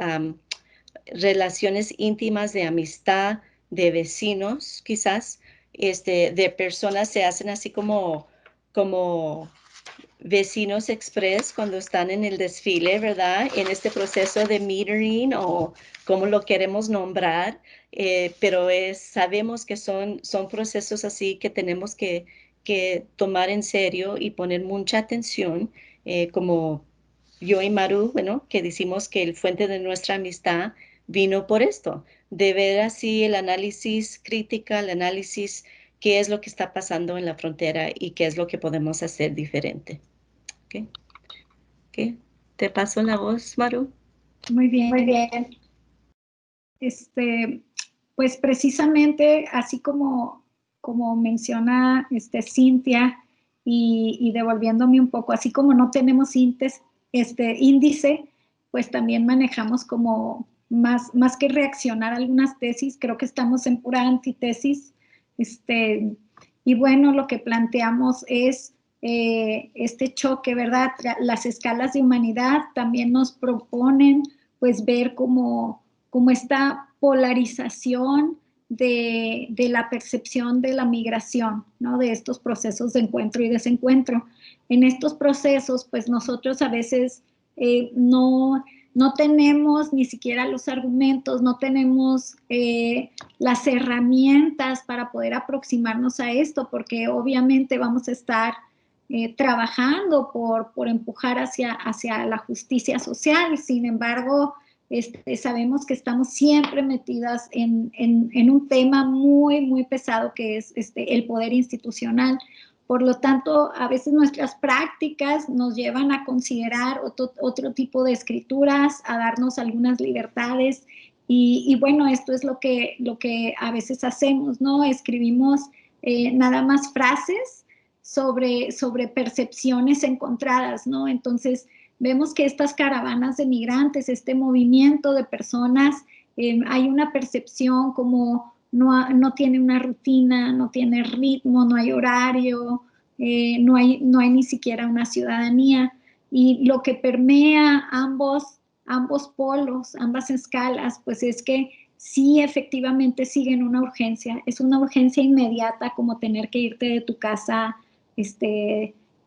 relaciones íntimas de amistad, de vecinos, quizás, de personas se hacen así como vecinos express cuando están en el desfile, ¿verdad? En este proceso de metering o como lo queremos nombrar, pero sabemos que son procesos así que tenemos que tomar en serio y poner mucha atención, como yo y Maru, bueno, que decimos que el fuente de nuestra amistad vino por esto, de ver así el análisis crítica, el análisis qué es lo que está pasando en la frontera y qué es lo que podemos hacer diferente. ¿Okay? ¿Okay? Te paso la voz, Maru. Muy bien. Muy bien. Pues precisamente así como menciona Cintia, y devolviéndome un poco, así como no tenemos índice, pues también manejamos como más que reaccionar a algunas tesis, creo que estamos en pura antitesis, y bueno, lo que planteamos es este choque, ¿verdad? Las escalas de humanidad también nos proponen pues ver como esta polarización de la percepción de la migración, ¿no? De estos procesos de encuentro y desencuentro. En estos procesos, pues nosotros a veces no tenemos ni siquiera los argumentos, no tenemos las herramientas para poder aproximarnos a esto, porque obviamente vamos a estar trabajando por empujar hacia la justicia social. Sin embargo, sabemos que estamos siempre metidas en un tema muy, muy pesado que es el poder institucional. Por lo tanto, a veces nuestras prácticas nos llevan a considerar otro tipo de escrituras, a darnos algunas libertades. Y bueno, esto es lo que a veces hacemos, ¿no? Escribimos nada más frases sobre percepciones encontradas, ¿no? Entonces, vemos que estas caravanas de migrantes, este movimiento de personas, hay una percepción como no tiene una rutina, no tiene ritmo, no hay horario, no hay ni siquiera una ciudadanía. Y lo que permea ambos polos, ambas escalas, pues es que sí efectivamente siguen una urgencia, es una urgencia inmediata como tener que irte de tu casa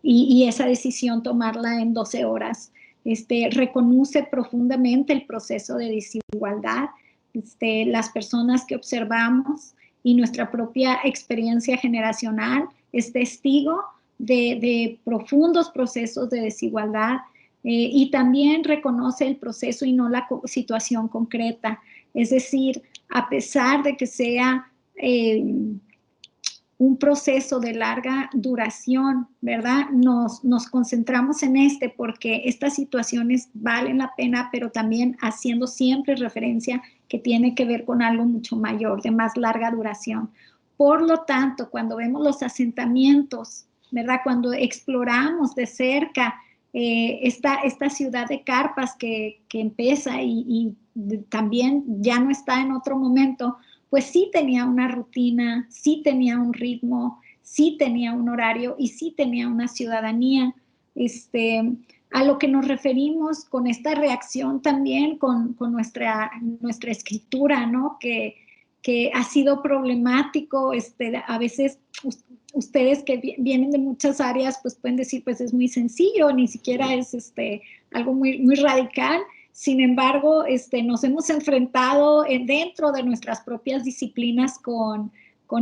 y esa decisión tomarla en 12 horas. Reconoce profundamente el proceso de desigualdad, las personas que observamos y nuestra propia experiencia generacional es testigo de profundos procesos de desigualdad y también reconoce el proceso y no la situación concreta. Es decir, a pesar de que sea un proceso de larga duración, ¿verdad? Nos concentramos en porque estas situaciones valen la pena, pero también haciendo siempre referencia que tiene que ver con algo mucho mayor, de más larga duración. Por lo tanto, cuando vemos los asentamientos, ¿verdad? Cuando exploramos de cerca esta ciudad de carpas que empieza y también ya no está en otro momento, pues sí tenía una rutina, sí tenía un ritmo, sí tenía un horario y sí tenía una ciudadanía. A lo que nos referimos con esta reacción también con nuestra escritura, ¿no? Que ha sido problemático, a veces ustedes que vienen de muchas áreas, pues pueden decir, pues es muy sencillo, ni siquiera es algo muy, muy radical. Sin embargo, nos hemos enfrentado dentro de nuestras propias disciplinas con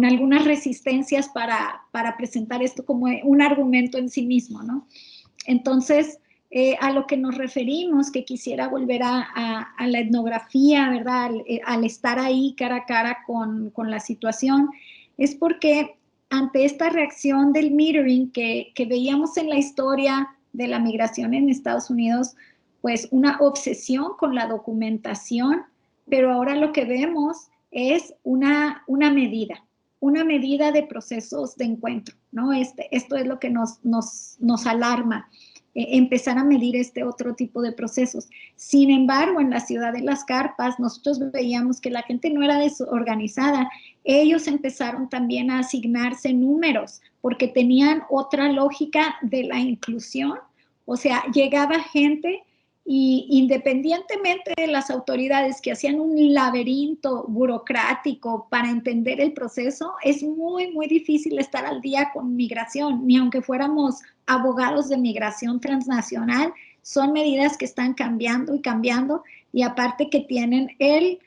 algunas resistencias para presentar esto como un argumento en sí mismo, ¿no? Entonces, a lo que nos referimos, que quisiera volver a la etnografía, ¿verdad? Al estar ahí cara a cara con la situación, es porque ante esta reacción del metering que veíamos en la historia de la migración en Estados Unidos, pues una obsesión con la documentación, pero ahora lo que vemos es una medida de procesos de encuentro, ¿no? Esto es lo que nos alarma, empezar a medir otro tipo de procesos. Sin embargo, en la ciudad de las carpas, nosotros veíamos que la gente no era desorganizada. Ellos empezaron también a asignarse números, porque tenían otra lógica de la inclusión. O sea, llegaba gente y independientemente de las autoridades que hacían un laberinto burocrático para entender el proceso, es muy, muy difícil estar al día con migración, ni aunque fuéramos abogados de migración transnacional, son medidas que están cambiando y cambiando, y aparte que tienen el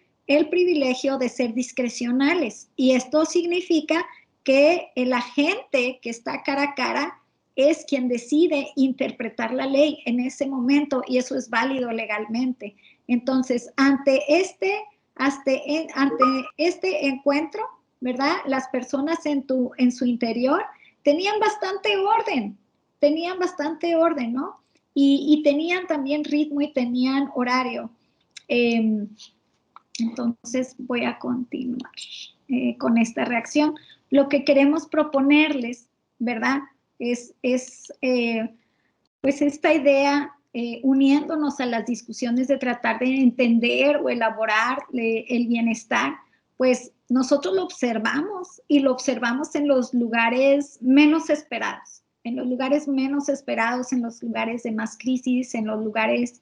privilegio de ser discrecionales. Y esto significa que el agente que está cara a cara es quien decide interpretar la ley en ese momento, y eso es válido legalmente. Entonces, ante este encuentro, ¿verdad? Las personas en su interior tenían bastante orden, ¿no? Y tenían también ritmo y tenían horario. Entonces, voy a continuar con esta reacción. Lo que queremos proponerles, ¿verdad? Es pues esta idea, uniéndonos a las discusiones de tratar de entender o elaborar el bienestar, pues nosotros lo observamos y lo observamos en los lugares menos esperados, en los lugares de más crisis, en los lugares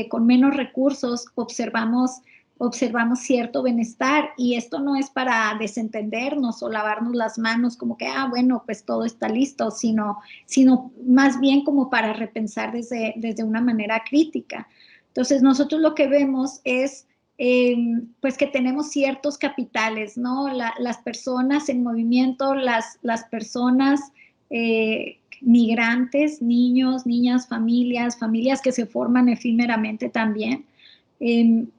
con menos recursos, observamos cierto bienestar, y esto no es para desentendernos o lavarnos las manos como que, bueno, pues todo está listo, sino más bien como para repensar desde una manera crítica. Entonces, nosotros lo que vemos es pues que tenemos ciertos capitales, ¿no? Las personas en movimiento, las personas migrantes, niños, niñas, familias que se forman efímeramente también,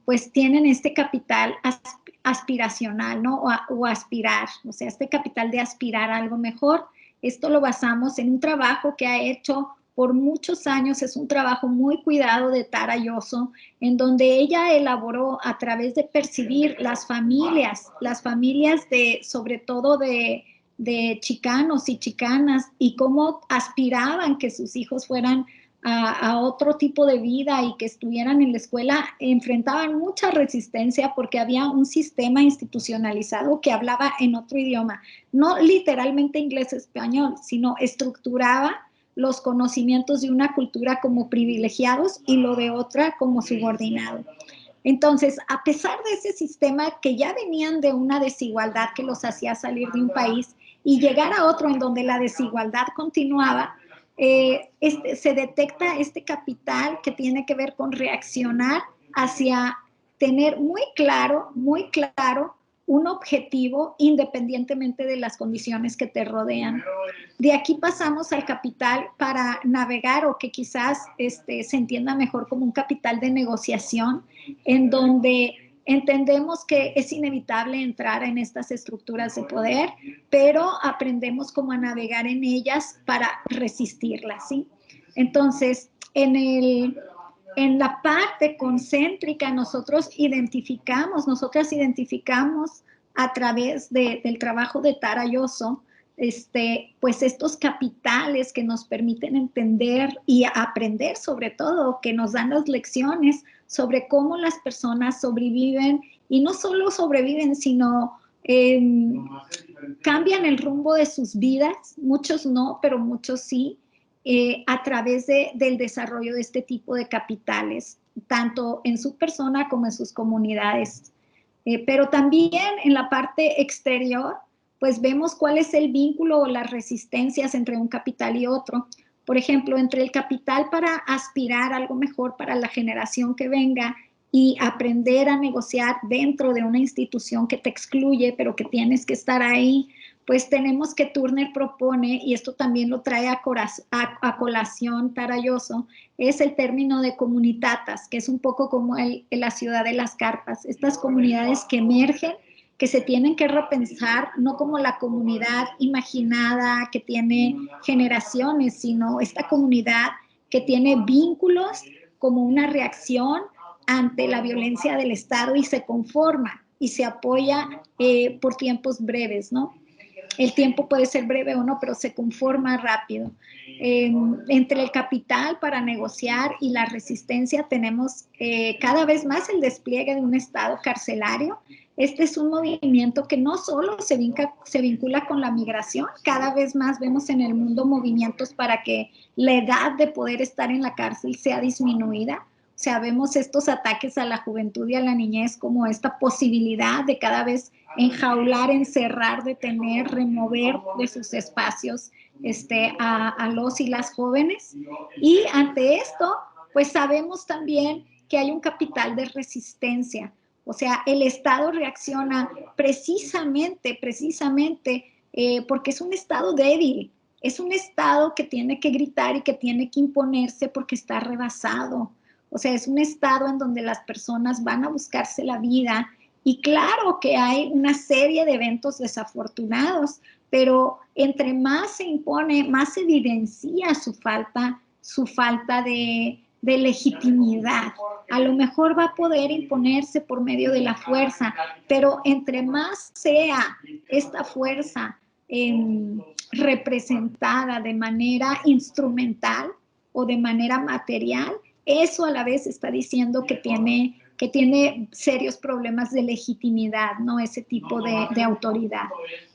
pues tienen este capital aspiracional, ¿no? O aspirar, o sea, este capital de aspirar a algo mejor. Esto lo basamos en un trabajo que ha hecho por muchos años, es un trabajo muy cuidado de Tara Yoso, en donde ella elaboró a través de percibir las familias sobre todo de chicanos y chicanas, y cómo aspiraban que sus hijos fueran a otro tipo de vida y que estuvieran en la escuela, enfrentaban mucha resistencia porque había un sistema institucionalizado que hablaba en otro idioma, no literalmente inglés-español, sino estructuraba los conocimientos de una cultura como privilegiados y lo de otra como subordinado. Entonces, a pesar de ese sistema que ya venían de una desigualdad que los hacía salir de un país y llegar a otro en donde la desigualdad continuaba, se detecta este capital que tiene que ver con reaccionar hacia tener muy claro un objetivo independientemente de las condiciones que te rodean. De aquí pasamos al capital para navegar, o que quizás se entienda mejor como un capital de negociación, en donde entendemos que es inevitable entrar en estas estructuras de poder, pero aprendemos cómo a navegar en ellas para resistirlas, ¿sí? Entonces, en la parte concéntrica nosotras identificamos a través del trabajo de Tara Yoso, pues estos capitales que nos permiten entender y aprender, sobre todo, que nos dan las lecciones sobre cómo las personas sobreviven, y no solo sobreviven, sino cambian el rumbo de sus vidas, muchos no, pero muchos sí, a través del desarrollo de este tipo de capitales, tanto en su persona como en sus comunidades. Pero también en la parte exterior, pues vemos cuál es el vínculo o las resistencias entre un capital y otro. Por ejemplo, entre el capital para aspirar a algo mejor para la generación que venga y aprender a negociar dentro de una institución que te excluye, pero que tienes que estar ahí, pues tenemos que Turner propone, y esto también lo trae a colación Tara Yoso, es el término de comunitatas, que es un poco como la ciudad de las carpas, estas comunidades que emergen, que se tienen que repensar, no como la comunidad imaginada que tiene generaciones, sino esta comunidad que tiene vínculos como una reacción ante la violencia del Estado y se conforma y se apoya por tiempos breves, ¿no? El tiempo puede ser breve o no, pero se conforma rápido. Entre el capital para negociar y la resistencia tenemos cada vez más el despliegue de un Estado carcelario. Este es un movimiento que no solo se vincula con la migración, cada vez más vemos en el mundo movimientos para que la edad de poder estar en la cárcel sea disminuida. O sea, vemos estos ataques a la juventud y a la niñez como esta posibilidad de cada vez enjaular, encerrar, detener, remover de sus espacios a los y las jóvenes. Y ante esto, pues sabemos también que hay un capital de resistencia. O sea, el Estado reacciona precisamente, porque es un Estado débil, es un Estado que tiene que gritar y que tiene que imponerse porque está rebasado. O sea, es un Estado en donde las personas van a buscarse la vida, y claro que hay una serie de eventos desafortunados, pero entre más se impone, más se evidencia su falta de legitimidad. A lo mejor va a poder imponerse por medio de la fuerza, pero entre más sea esta fuerza representada de manera instrumental o de manera material, eso a la vez está diciendo que tiene serios problemas de legitimidad, ¿no? Ese tipo de autoridad.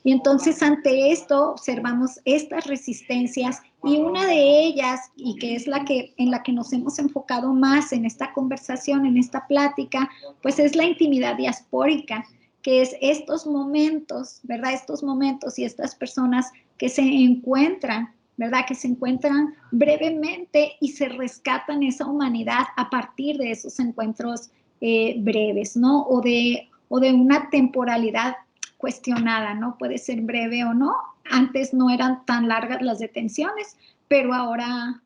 Y entonces ante esto observamos estas resistencias, y una de ellas, y que es en la que nos hemos enfocado más en esta conversación, en esta plática, pues es la intimidad diaspórica, que es estos momentos, ¿verdad? Estos momentos y estas personas que se encuentran, ¿verdad? Que se encuentran brevemente y se rescatan esa humanidad a partir de esos encuentros breves, ¿no? O de una temporalidad cuestionada, ¿no? Puede ser breve o no. Antes no eran tan largas las detenciones, pero ahora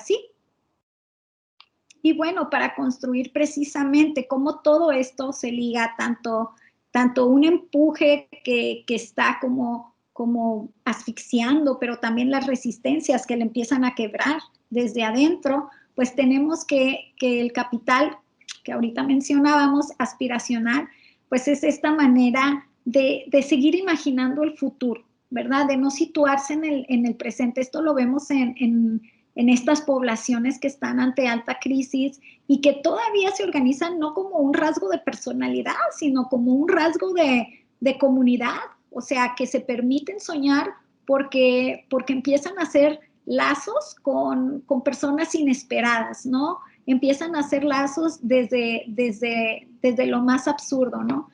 sí. Y bueno, para construir precisamente cómo todo esto se liga, tanto un empuje que está como asfixiando, pero también las resistencias que le empiezan a quebrar desde adentro, pues tenemos que el capital que ahorita mencionábamos, aspiracional, pues es esta manera de seguir imaginando el futuro, ¿verdad? De no situarse en el presente. Esto lo vemos en estas poblaciones que están ante alta crisis y que todavía se organizan no como un rasgo de personalidad, sino como un rasgo de comunidad. O sea, que se permiten soñar porque empiezan a hacer lazos con personas inesperadas, ¿no? empiezan a hacer lazos desde lo más absurdo, ¿no?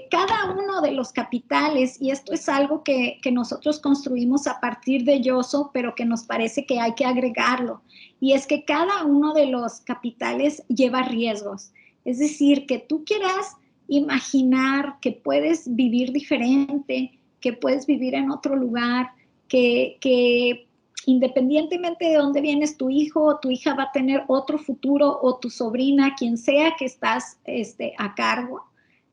Cada uno de los capitales, y esto es algo que nosotros construimos a partir de Yoso, pero que nos parece que hay que agregarlo, y es que cada uno de los capitales lleva riesgos. Es decir, que tú quieras imaginar que puedes vivir diferente, que puedes vivir en otro lugar, que independientemente de dónde vienes, tu hijo o tu hija va a tener otro futuro, o tu sobrina, quien sea que estás a cargo,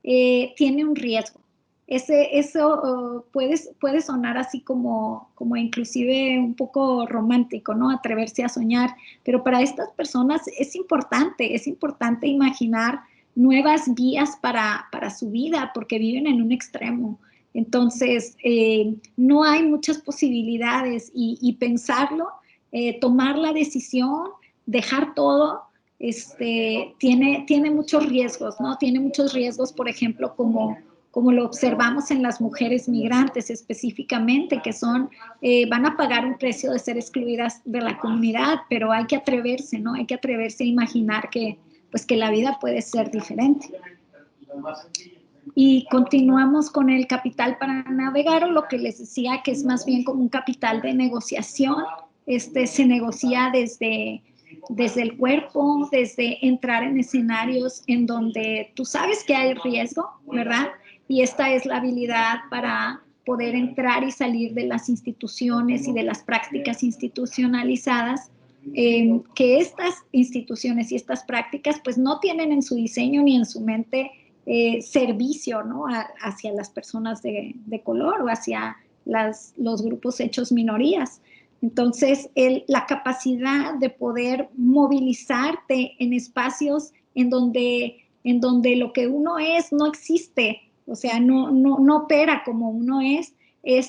tiene un riesgo. Eso puede sonar así como inclusive un poco romántico, ¿no? Atreverse a soñar, pero para estas personas es importante imaginar nuevas vías para su vida, porque viven en un extremo. Entonces, no hay muchas posibilidades, y pensarlo, tomar la decisión, dejar todo, tiene muchos riesgos, ¿no? Tiene muchos riesgos, por ejemplo, como lo observamos en las mujeres migrantes específicamente, que van a pagar un precio de ser excluidas de la comunidad, pero hay que atreverse, ¿no? Hay que atreverse a imaginar que la vida puede ser diferente. Y continuamos con el capital para navegar, o lo que les decía, que es más bien como un capital de negociación. Se negocia desde el cuerpo, desde entrar en escenarios en donde tú sabes que hay riesgo, ¿verdad? Y esta es la habilidad para poder entrar y salir de las instituciones y de las prácticas institucionalizadas, que estas instituciones y estas prácticas pues no tienen en su diseño ni en su mente servicio, ¿no? Hacia las personas de color, o hacia los grupos hechos minorías. Entonces, la capacidad de poder movilizarte en espacios en donde lo que uno es no existe, o sea, no opera como uno es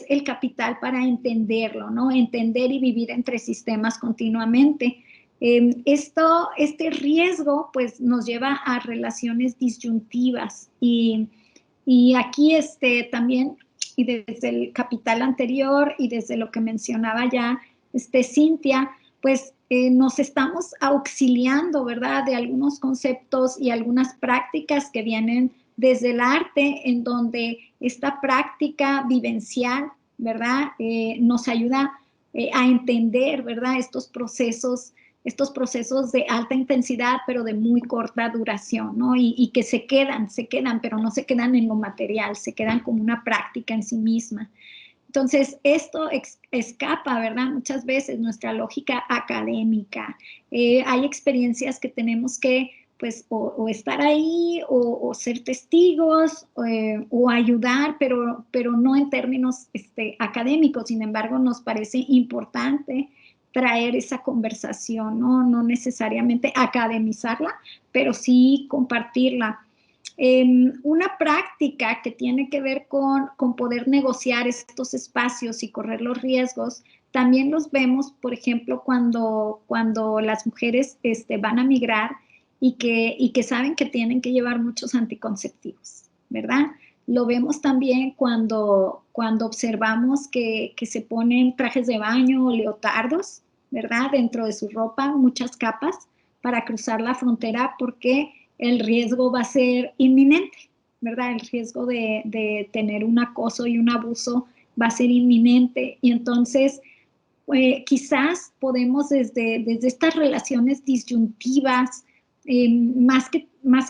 el capital para entenderlo, ¿no? Entender y vivir entre sistemas continuamente. Este riesgo pues nos lleva a relaciones disyuntivas, y aquí también, y desde el capital anterior y desde lo que mencionaba ya Cintia, pues nos estamos auxiliando, ¿verdad?, de algunos conceptos y algunas prácticas que vienen desde el arte, en donde esta práctica vivencial, ¿verdad?, nos ayuda a entender, ¿verdad?, estos procesos de alta intensidad, pero de muy corta duración, ¿no? Y que se quedan, pero no se quedan en lo material, se quedan como una práctica en sí misma. Entonces, esto escapa, ¿verdad?, muchas veces nuestra lógica académica. Hay experiencias que tenemos que, pues, o estar ahí, o ser testigos, o ayudar, pero no en términos académicos. Sin embargo, nos parece importante traer esa conversación, ¿no? No necesariamente academizarla, pero sí compartirla. Una práctica que tiene que ver con poder negociar estos espacios y correr los riesgos, también los vemos, por ejemplo, cuando las mujeres van a migrar y que saben que tienen que llevar muchos anticonceptivos, ¿verdad? Lo vemos también cuando observamos que se ponen trajes de baño o leotardos, ¿verdad?, dentro de su ropa, muchas capas, para cruzar la frontera, porque el riesgo va a ser inminente, ¿verdad? El riesgo de tener un acoso y un abuso va a ser inminente. Y entonces, quizás podemos desde estas relaciones disyuntivas, más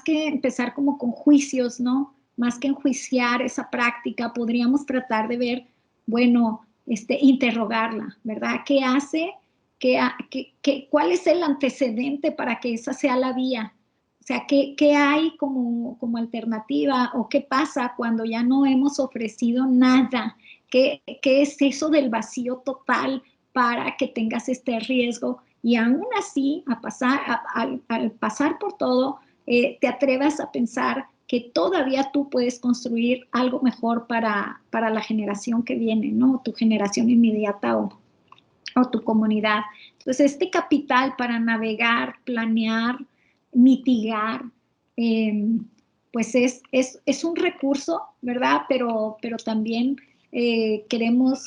que empezar como con juicios, ¿no? Más que enjuiciar esa práctica, podríamos tratar de ver, bueno, interrogarla, ¿verdad? ¿Qué hace? ¿Cuál es el antecedente para que esa sea la vía? O sea, ¿qué hay como alternativa? ¿O qué pasa cuando ya no hemos ofrecido nada? ¿Qué es eso del vacío total para que tengas este riesgo? Y aún así, al pasar por todo, te atrevas a pensar que todavía tú puedes construir algo mejor para la generación que viene, ¿no? Tu generación inmediata o tu comunidad. Entonces, este capital para navegar, planear, mitigar, pues es un recurso, ¿verdad? Pero también queremos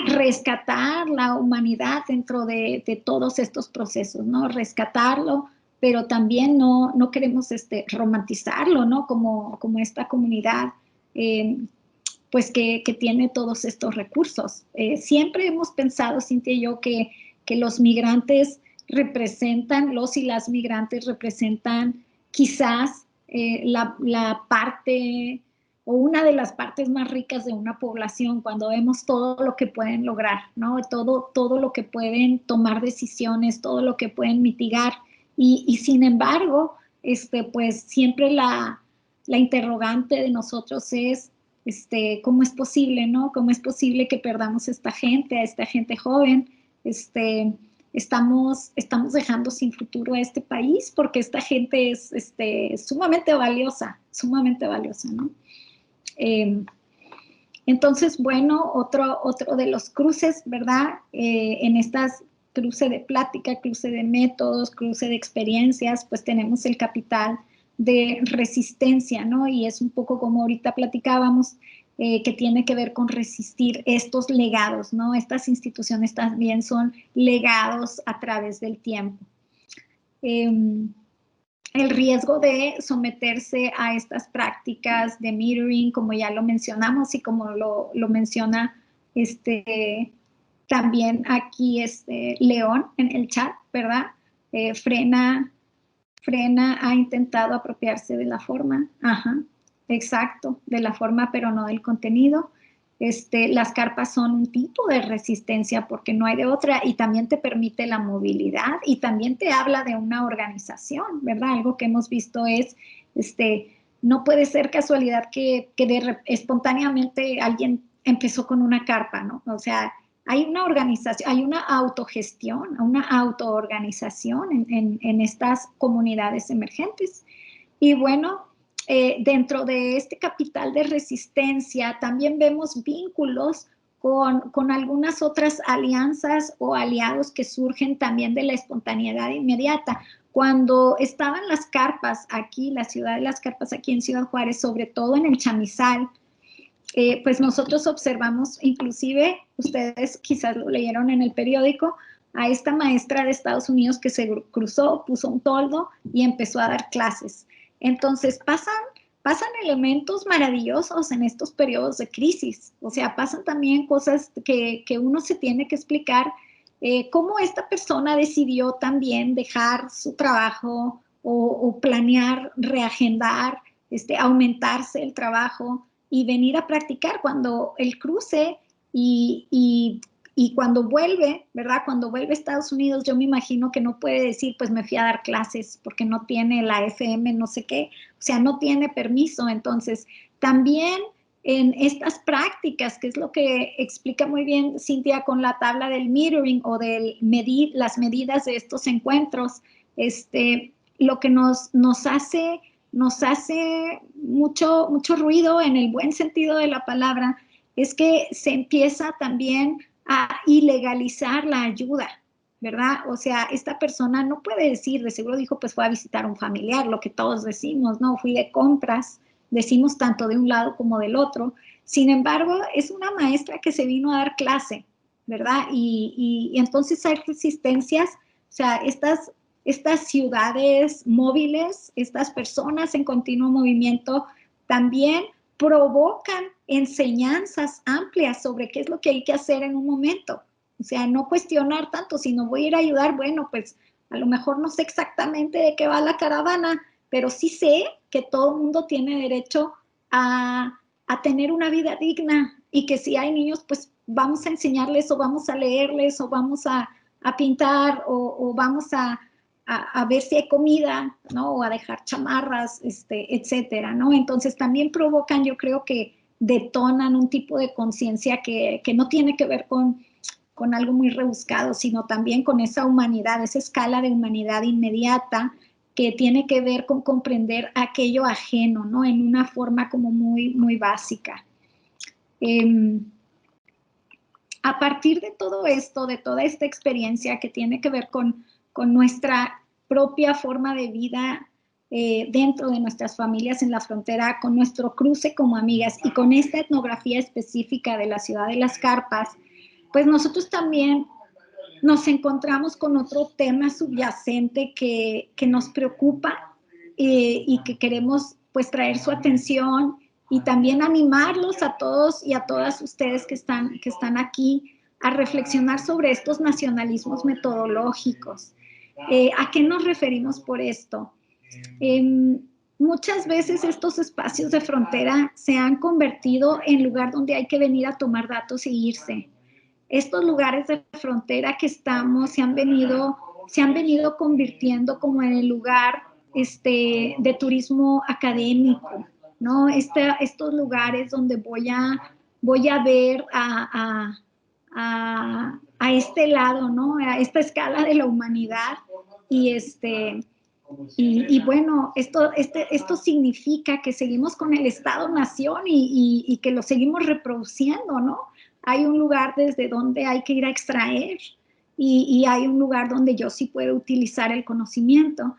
rescatar la humanidad dentro de todos estos procesos, ¿no? Rescatarlo pero también no queremos romantizarlo, ¿no? Como esta comunidad, pues que tiene todos estos recursos. Siempre hemos pensado, Cintia y yo, que los migrantes representan, los y las migrantes representan quizás la parte o una de las partes más ricas de una población, cuando vemos todo lo que pueden lograr, ¿no? Todo lo que pueden tomar decisiones, todo lo que pueden mitigar, y sin embargo, pues siempre la interrogante de nosotros es, ¿cómo es posible, no? ¿Cómo es posible que perdamos a esta gente joven? Estamos dejando sin futuro a este país porque esta gente es sumamente valiosa, ¿no? Entonces, bueno, otro de los cruces, ¿verdad? En estas cruce de plática, cruce de métodos, cruce de experiencias, pues tenemos el capital de resistencia, ¿no? Y es un poco como ahorita platicábamos, que tiene que ver con resistir estos legados, ¿no? Estas instituciones también son legados a través del tiempo. El riesgo de someterse a estas prácticas de metering, como ya lo mencionamos y como lo menciona también aquí León en el chat, ¿verdad? Frena ha intentado apropiarse de la forma, exacto, de la forma, pero no del contenido. Las carpas son un tipo de resistencia porque no hay de otra, y también te permite la movilidad y también te habla de una organización, ¿verdad? Algo que hemos visto es, no puede ser casualidad que espontáneamente alguien empezó con una carpa, ¿no? O sea, hay una organización, hay una autogestión, una autoorganización en estas comunidades emergentes. Y bueno, dentro de este capital de resistencia también vemos vínculos con algunas otras alianzas o aliados que surgen también de la espontaneidad inmediata. Cuando estaban las carpas aquí, la ciudad de las carpas aquí en Ciudad Juárez, sobre todo en el chamizal, pues nosotros observamos, inclusive ustedes quizás lo leyeron en el periódico, a esta maestra de Estados Unidos que se cruzó, puso un toldo y empezó a dar clases. Entonces pasan elementos maravillosos en estos periodos de crisis, o sea, pasan también cosas que uno se tiene que explicar, cómo esta persona decidió también dejar su trabajo o planear, reagendar, aumentarse el trabajo y venir a practicar cuando el cruce y cuando vuelve, ¿verdad? Cuando vuelve a Estados Unidos, yo me imagino que no puede decir, pues me fui a dar clases porque no tiene la FM, no sé qué, o sea, no tiene permiso. Entonces, también en estas prácticas, que es lo que explica muy bien Cintia con la tabla del metering o de las medidas de estos encuentros, lo que nos hace mucho ruido en el buen sentido de la palabra es que se empieza también a ilegalizar la ayuda, ¿verdad? O sea, esta persona no puede decir, de seguro dijo, pues fue a visitar a un familiar, lo que todos decimos, ¿no? Fui de compras, decimos tanto de un lado como del otro. Sin embargo, es una maestra que se vino a dar clase, ¿verdad? Y entonces hay resistencias, o sea, estas ciudades móviles, estas personas en continuo movimiento, también provocan enseñanzas amplias sobre qué es lo que hay que hacer en un momento. O sea, no cuestionar tanto, sino voy a ir a ayudar, bueno, pues a lo mejor no sé exactamente de qué va la caravana, pero sí sé que todo el mundo tiene derecho a tener una vida digna y que si hay niños, pues vamos a enseñarles o vamos a leerles o vamos a pintar o vamos a ver si hay comida, ¿no? O a dejar chamarras, etcétera, ¿no? Entonces también provocan, yo creo que detonan un tipo de conciencia que no tiene que ver con algo muy rebuscado, sino también con esa humanidad, esa escala de humanidad inmediata que tiene que ver con comprender aquello ajeno, ¿no? En una forma como muy, muy básica. A partir de todo esto, de toda esta experiencia que tiene que ver con nuestra propia forma de vida dentro de nuestras familias en la frontera, con nuestro cruce como amigas y con esta etnografía específica de la ciudad de las carpas, pues nosotros también nos encontramos con otro tema subyacente que nos preocupa y que queremos pues traer su atención y también animarlos a todos y a todas ustedes que están aquí a reflexionar sobre estos nacionalismos metodológicos. ¿A qué nos referimos por esto? Muchas veces estos espacios de frontera se han convertido en lugar donde hay que venir a tomar datos y irse. Estos lugares de frontera que estamos se han venido convirtiendo como en el lugar de turismo académico, ¿no? Estos lugares donde voy a ver a este lado, ¿no? A esta escala de la humanidad y bueno, esto significa que seguimos con el Estado-Nación y que lo seguimos reproduciendo, ¿no? Hay un lugar desde donde hay que ir a extraer y hay un lugar donde yo sí puedo utilizar el conocimiento.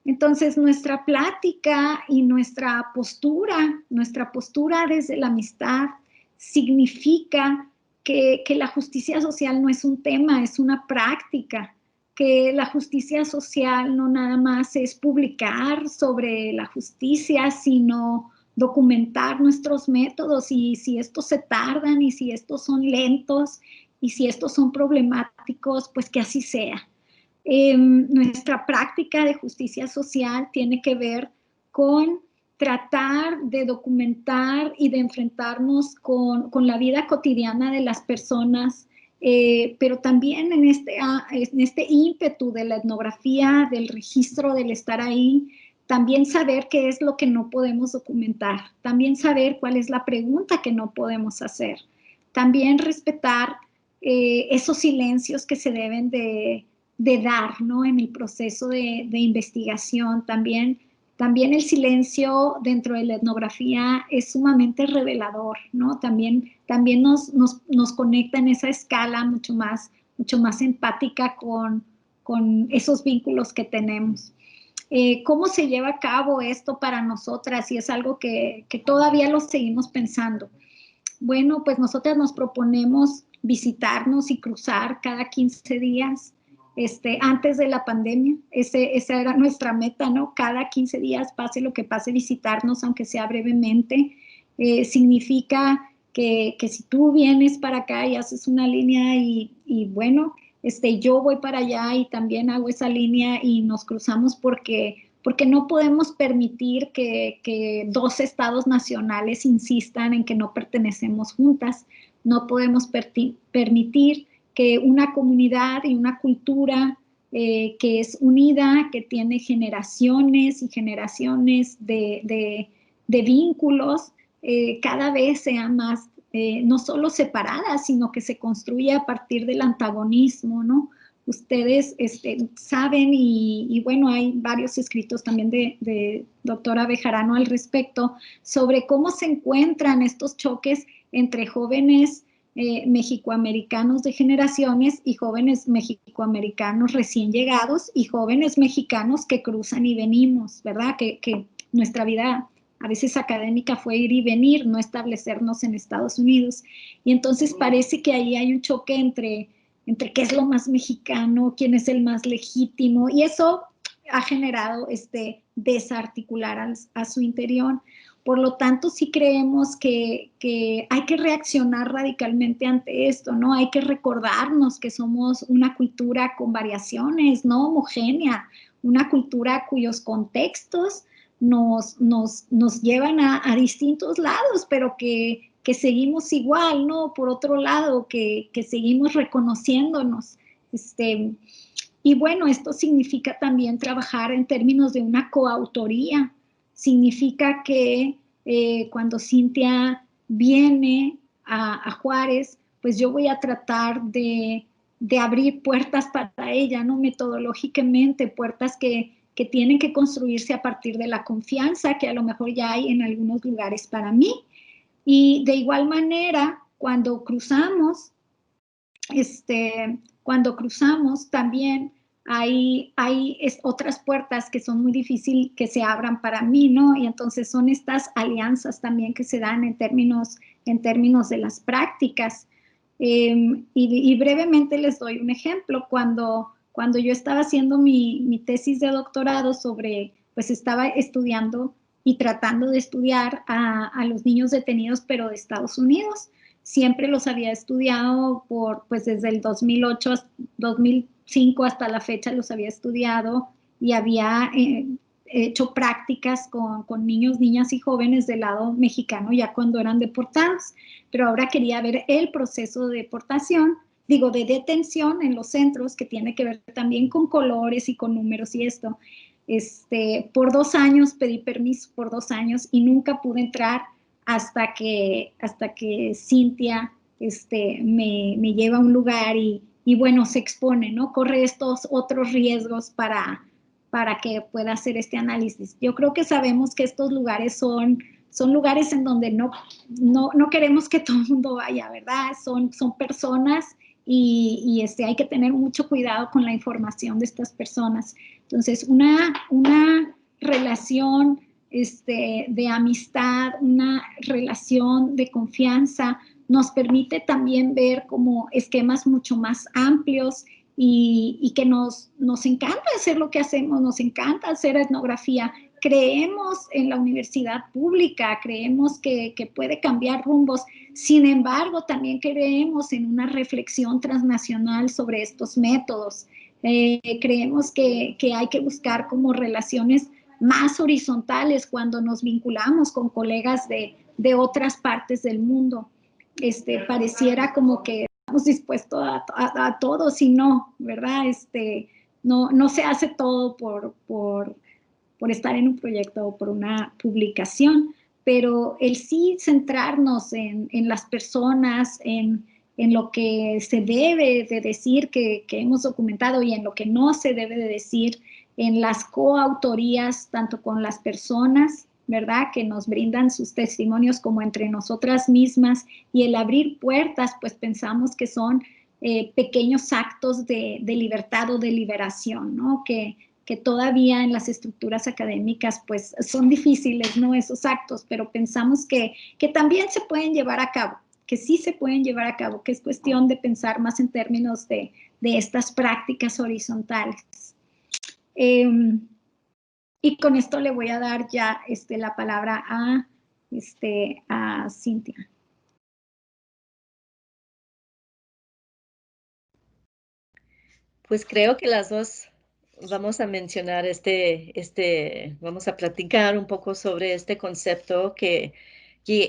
Entonces, nuestra plática y nuestra postura desde la amistad significa que la justicia social no es un tema, es una práctica, que la justicia social no nada más es publicar sobre la justicia, sino documentar nuestros métodos y si estos se tardan y si estos son lentos y si estos son problemáticos, pues que así sea. Nuestra práctica de justicia social tiene que ver con tratar de documentar y de enfrentarnos con la vida cotidiana de las personas, pero también en este ímpetu de la etnografía, del registro, del estar ahí, también saber qué es lo que no podemos documentar, también saber cuál es la pregunta que no podemos hacer, también respetar esos silencios que se deben de dar, ¿no? En el proceso de investigación. También el silencio dentro de la etnografía es sumamente revelador, ¿no? También nos conecta en esa escala mucho más empática con esos vínculos que tenemos. ¿Cómo se lleva a cabo esto para nosotras? Y es algo que todavía lo seguimos pensando. Bueno, pues nosotras nos proponemos visitarnos y cruzar cada 15 días. Antes de la pandemia, esa era nuestra meta, ¿no? Cada 15 días, pase lo que pase, visitarnos, aunque sea brevemente. Significa que si tú vienes para acá y haces una línea y bueno, yo voy para allá y también hago esa línea y nos cruzamos porque no podemos permitir que dos estados nacionales insistan en que no pertenecemos juntas. No podemos permitir que una comunidad y una cultura que es unida, que tiene generaciones y generaciones de vínculos, cada vez sea más, no solo separada, sino que se construye a partir del antagonismo, ¿no? Ustedes saben, y bueno, hay varios escritos también de doctora Bejarano al respecto, sobre cómo se encuentran estos choques entre jóvenes mexicoamericanos de generaciones y jóvenes mexicoamericanos recién llegados y jóvenes mexicanos que cruzan y venimos, ¿verdad? Que nuestra vida a veces académica fue ir y venir, no establecernos en Estados Unidos. Y entonces parece que ahí hay un choque entre qué es lo más mexicano, quién es el más legítimo, y eso ha generado desarticular a su interior. Por lo tanto, sí creemos que hay que reaccionar radicalmente ante esto, ¿no? Hay que recordarnos que somos una cultura con variaciones, no homogénea, una cultura cuyos contextos nos llevan a distintos lados, pero que seguimos igual, ¿no? Por otro lado, que seguimos reconociéndonos. Y bueno, esto significa también trabajar en términos de una coautoría. Significa que cuando Cintia viene a Juárez, pues yo voy a tratar de abrir puertas para ella, ¿no? Metodológicamente, puertas que tienen que construirse a partir de la confianza que a lo mejor ya hay en algunos lugares para mí. Y de igual manera, cuando cruzamos también hay otras puertas que son muy difíciles que se abran para mí, ¿no? Y entonces son estas alianzas también que se dan en términos de las prácticas. Y brevemente les doy un ejemplo. Cuando yo estaba haciendo mi tesis de doctorado pues estaba estudiando y tratando de estudiar a los niños detenidos, pero de Estados Unidos. Siempre los había estudiado pues desde el 2008, 2005 hasta la fecha los había estudiado y había hecho prácticas con niños, niñas y jóvenes del lado mexicano ya cuando eran deportados, pero ahora quería ver el proceso de deportación, de detención en los centros, que tiene que ver también con colores y con números y esto. Por 2 años pedí permiso por 2 años y nunca pude entrar hasta que Cintia me lleva a un lugar y bueno, se expone, ¿no? Corre estos otros riesgos para que pueda hacer este análisis. Yo creo que sabemos que estos lugares son lugares en donde no queremos que todo el mundo vaya, ¿verdad? Son personas y hay que tener mucho cuidado con la información de estas personas. Entonces, una relación de amistad, una relación de confianza, nos permite también ver como esquemas mucho más amplios y que nos encanta hacer lo que hacemos, nos encanta hacer etnografía. Creemos en la universidad pública, creemos que puede cambiar rumbos. Sin embargo, también creemos en una reflexión transnacional sobre estos métodos. Creemos que hay que buscar como relaciones más horizontales cuando nos vinculamos con colegas de otras partes del mundo. Pareciera como que estamos dispuestos a todo, si no, ¿verdad? No se hace todo por estar en un proyecto o por una publicación, pero el sí centrarnos en las personas, en lo que se debe de decir que hemos documentado y en lo que no se debe de decir, en las coautorías, tanto con las personas, ¿verdad?, que nos brindan sus testimonios como entre nosotras mismas, y el abrir puertas, pues pensamos que son pequeños actos de libertad o de liberación, ¿no?, que todavía en las estructuras académicas pues son difíciles, ¿no?, esos actos, pero pensamos que también se pueden llevar a cabo, que sí se pueden llevar a cabo, que es cuestión de pensar más en términos de estas prácticas horizontales. Y con esto le voy a dar ya la palabra a Cintia. Pues creo que las dos vamos a mencionar vamos a platicar un poco sobre este concepto que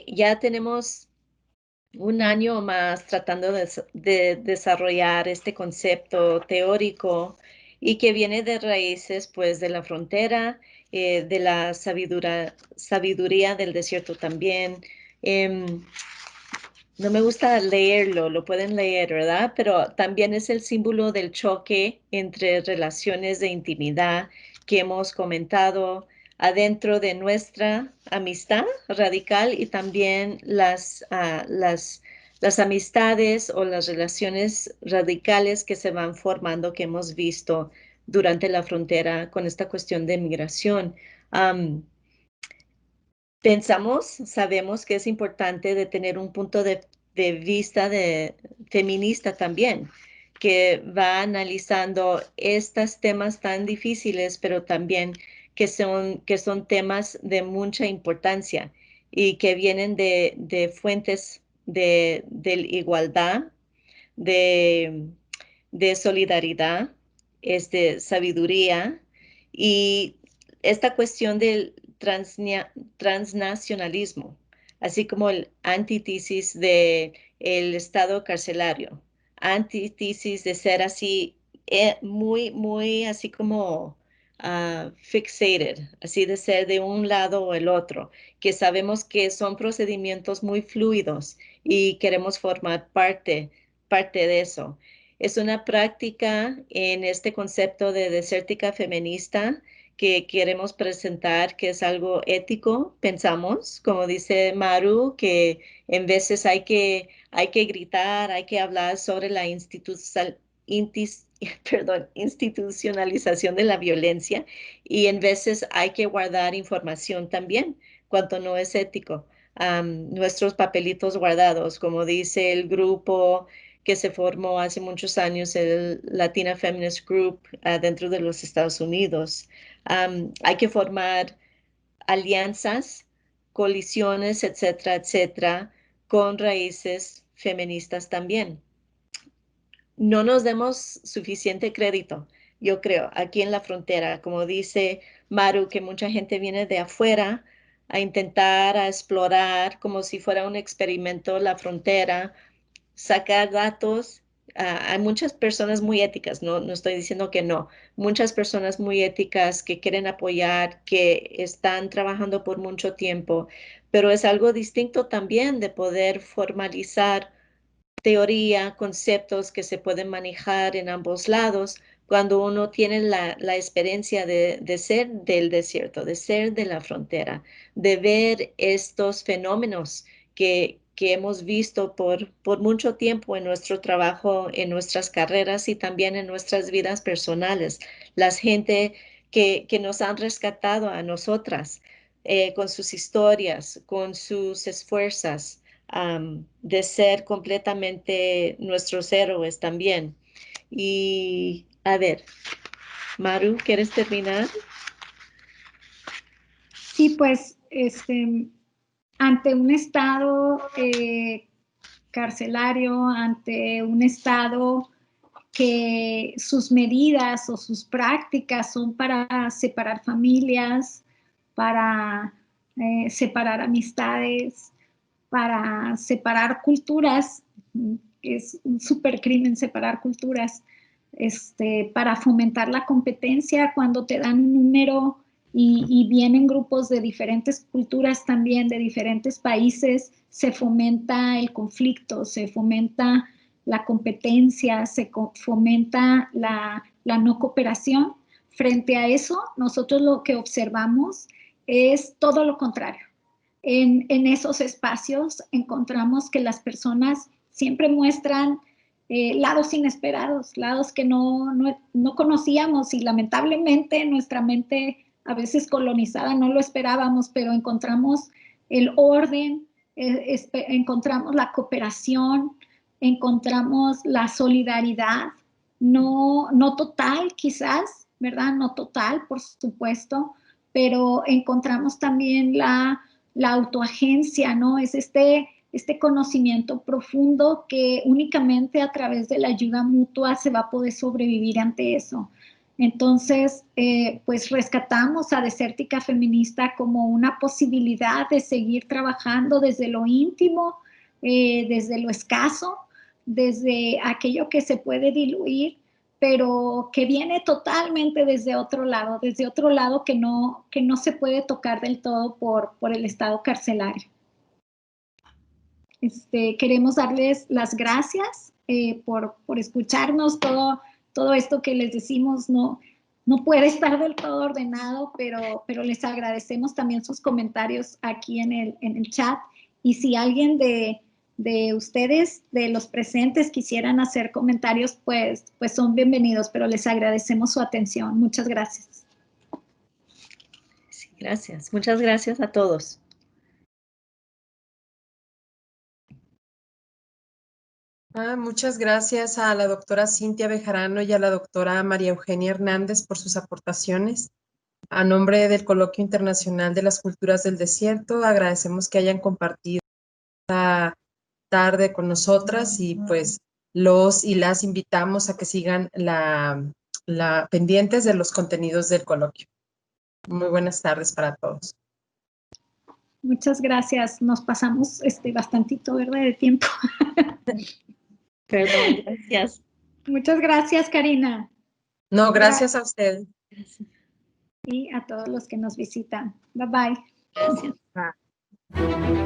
ya tenemos un año más tratando de desarrollar este concepto teórico y que viene de raíces pues de la frontera, de la sabiduría del desierto también. No me gusta leerlo, lo pueden leer, ¿verdad? Pero también es el símbolo del choque entre relaciones de intimidad que hemos comentado adentro de nuestra amistad radical y también las amistades o las relaciones radicales que se van formando, que hemos visto durante la frontera con esta cuestión de migración. Sabemos que es importante de tener un punto de vista feminista también, que va analizando estos temas tan difíciles, pero también que son temas de mucha importancia y que vienen de fuentes de igualdad, de solidaridad, sabiduría y esta cuestión del transnacionalismo, así como el antítesis de el estado carcelario, antítesis de ser así, muy, muy así como fixated, así de ser de un lado o el otro, que sabemos que son procedimientos muy fluidos y queremos formar parte de eso. Es una práctica en este concepto de desértica feminista que queremos presentar, que es algo ético, pensamos, como dice Maru, que en veces hay que gritar, hay que hablar sobre la institucionalización de la violencia y en veces hay que guardar información también, cuanto no es ético. nuestros papelitos guardados, como dice el grupo que se formó hace muchos años, el Latina Feminist Group, dentro de los Estados Unidos. Hay que formar alianzas, coaliciones, etcétera, etcétera, con raíces feministas también. No nos demos suficiente crédito, yo creo, aquí en la frontera. Como dice Maru, que mucha gente viene de afuera a intentar, a explorar como si fuera un experimento la frontera, sacar datos. Hay muchas personas muy éticas, no estoy diciendo que no, muchas personas muy éticas que quieren apoyar, que están trabajando por mucho tiempo, pero es algo distinto también de poder formalizar teoría, conceptos que se pueden manejar en ambos lados cuando uno tiene la experiencia de ser del desierto, de ser de la frontera, de ver estos fenómenos que hemos visto por mucho tiempo en nuestro trabajo, en nuestras carreras y también en nuestras vidas personales. Las gente que nos han rescatado a nosotras con sus historias, con sus esfuerzos, de ser completamente nuestros héroes también. Y a ver, Maru, ¿quieres terminar? Sí, pues, ante un estado carcelario, ante un estado que sus medidas o sus prácticas son para separar familias, para separar amistades, para separar culturas, es un supercrimen separar culturas, para fomentar la competencia cuando te dan un número y vienen grupos de diferentes culturas también, de diferentes países, se fomenta el conflicto, se fomenta la competencia, se fomenta la no cooperación. Frente a eso, nosotros lo que observamos es todo lo contrario. En esos espacios encontramos que las personas siempre muestran lados inesperados, lados que no conocíamos y lamentablemente nuestra mente a veces colonizada no lo esperábamos, pero encontramos el orden, encontramos la cooperación, encontramos la solidaridad, no total quizás, ¿verdad? No total, por supuesto, pero encontramos también la autoagencia, ¿no? Es este conocimiento profundo que únicamente a través de la ayuda mutua se va a poder sobrevivir ante eso. Entonces, pues rescatamos a Desértica Feminista como una posibilidad de seguir trabajando desde lo íntimo, desde lo escaso, desde aquello que se puede diluir, pero que viene totalmente desde otro lado que no se puede tocar del todo por el estado carcelario. Queremos darles las gracias por escucharnos. Todo esto que les decimos no puede estar del todo ordenado, pero les agradecemos también sus comentarios aquí en el chat. Y si alguien de ustedes, de los presentes, quisieran hacer comentarios, pues son bienvenidos, pero les agradecemos su atención. Muchas gracias. Sí, gracias. Muchas gracias a todos. Muchas gracias a la doctora Cintia Bejarano y a la doctora María Eugenia Hernández por sus aportaciones. A nombre del Coloquio Internacional de las Culturas del Desierto, agradecemos que hayan compartido esta tarde con nosotras y pues los y las invitamos a que sigan pendientes de los contenidos del coloquio. Muy buenas tardes para todos. Muchas gracias. Nos pasamos bastantito, ¿verdad?, de tiempo. Perdón, gracias. Muchas gracias, Karina. No, gracias a ustedes. Y a todos los que nos visitan. Bye bye. Gracias. Bye.